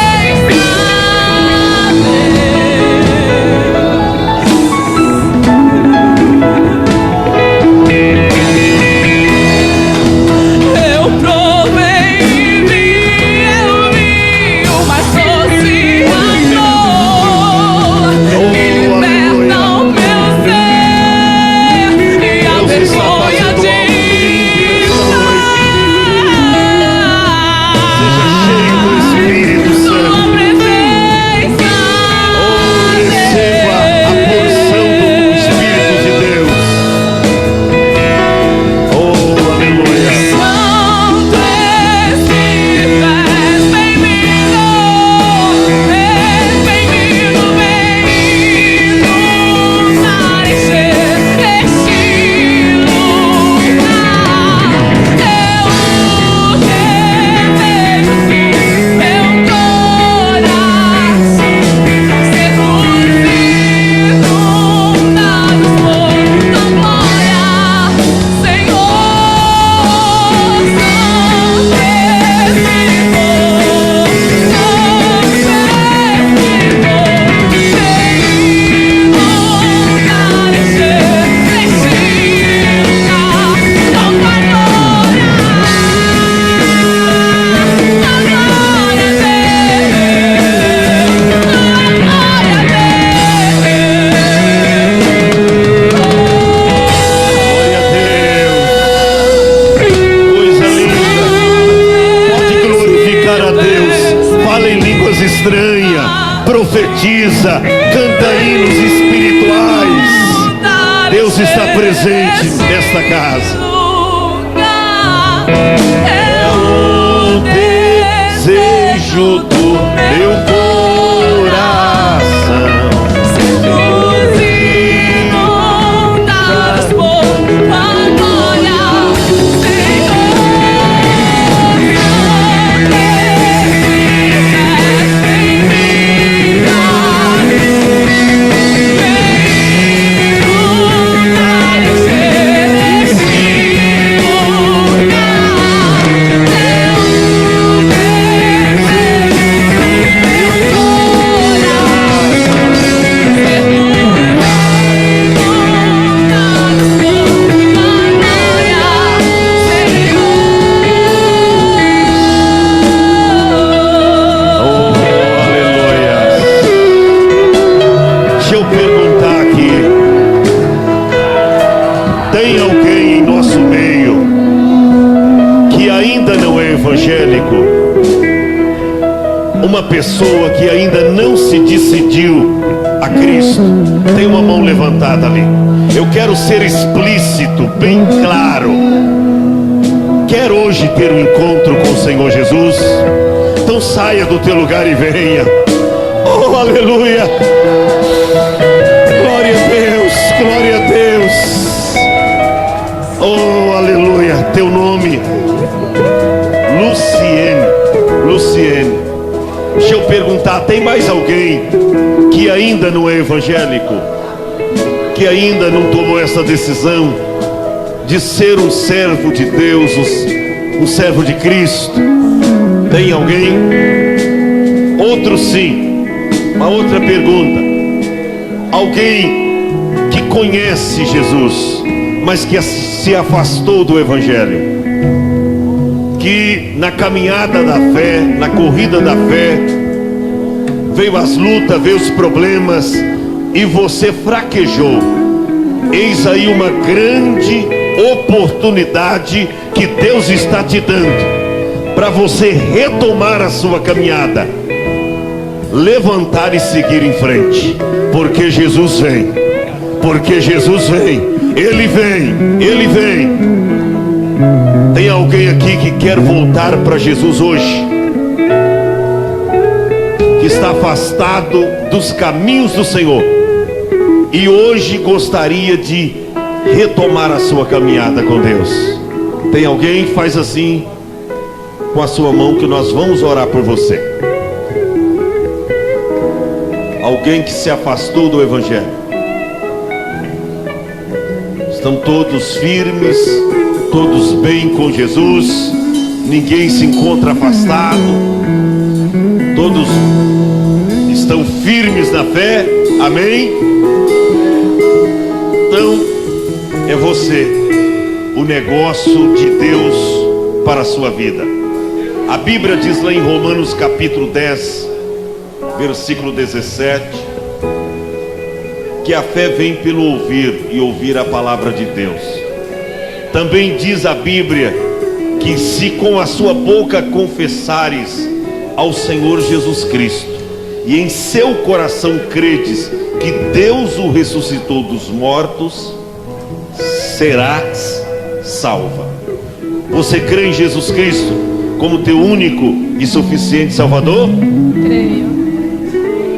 Speaker 3: Profetiza, canta hinos espirituais. Deus está presente nesta casa. É o desejo do meu coração. Uma pessoa que ainda não se decidiu a Cristo, tem uma mão levantada ali. Eu quero ser explícito, bem claro. Quer hoje ter um encontro com o Senhor Jesus? Então saia do teu lugar e venha. Oh, aleluia! Glória a Deus, glória a Deus. Oh, aleluia! Teu nome? Luciene. Deixa eu perguntar, tem mais alguém que ainda não é evangélico? Que ainda não tomou essa decisão de ser um servo de Deus, um servo de Cristo? Tem alguém? Outro sim. Uma outra pergunta. Alguém que conhece Jesus, mas que se afastou do Evangelho, que na caminhada da fé, na corrida da fé, veio as lutas, veio os problemas e você fraquejou. Eis aí uma grande oportunidade que Deus está te dando para você retomar a sua caminhada, levantar e seguir em frente, porque Jesus vem, porque Jesus vem, Ele vem, Ele vem. Tem alguém aqui que quer voltar para Jesus hoje, que está afastado dos caminhos do Senhor e hoje gostaria de retomar a sua caminhada com Deus? Tem alguém? Faz assim com a sua mão que nós vamos orar por você. Alguém que se afastou do Evangelho. Estão todos firmes, todos bem com Jesus. Ninguém se encontra afastado. Todos estão firmes na fé. Amém? Então, é você o negócio de Deus para a sua vida. A Bíblia diz lá em Romanos capítulo 10, versículo 17, que a fé vem pelo ouvir e ouvir a palavra de Deus. Também diz a Bíblia que se com a sua boca confessares ao Senhor Jesus Cristo e em seu coração credes que Deus o ressuscitou dos mortos, serás salva. Você crê em Jesus Cristo como teu único e suficiente Salvador?
Speaker 4: Creio.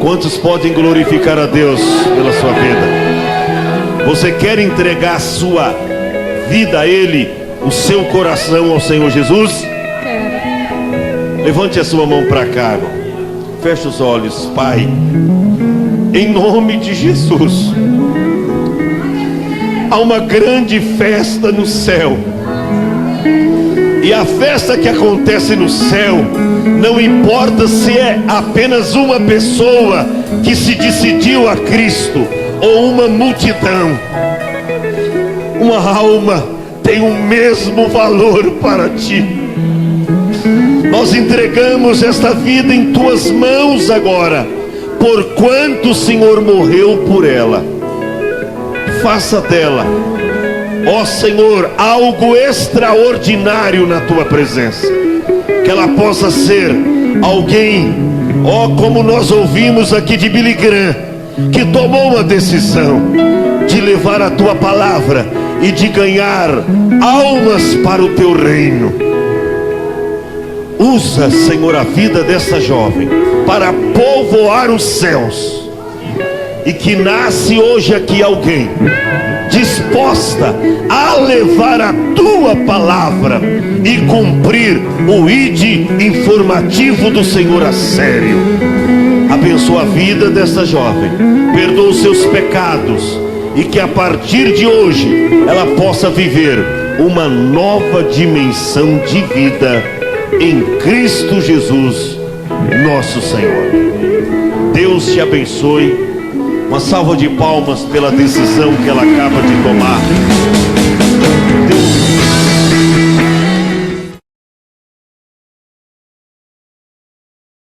Speaker 3: Quantos podem glorificar a Deus pela sua vida? Você quer entregar a sua vida a Ele, o seu coração ao Senhor Jesus?
Speaker 4: Quero.
Speaker 3: Levante a sua mão para cá, irmão. Feche os olhos. Pai, em nome de Jesus, há uma grande festa no céu. E a festa que acontece no céu, não importa se é apenas uma pessoa que se decidiu a Cristo ou uma multidão, uma alma tem o mesmo valor para ti. Nós entregamos esta vida em tuas mãos agora, porquanto o Senhor morreu por ela. Faça dela, ó Senhor, algo extraordinário na tua presença. Que ela possa ser alguém, ó, como nós ouvimos aqui de Billy Graham, que tomou uma decisão de levar a tua palavra e de ganhar almas para o teu reino. Usa, Senhor, a vida dessa jovem para povoar os céus. E que nasce hoje aqui alguém disposta a levar a tua palavra e cumprir o ide informativo do Senhor a sério. Abençoa a vida dessa jovem, perdoa os seus pecados, e que a partir de hoje ela possa viver uma nova dimensão de vida em Cristo Jesus, nosso Senhor. Deus te abençoe. Uma salva de palmas pela decisão que ela acaba de tomar.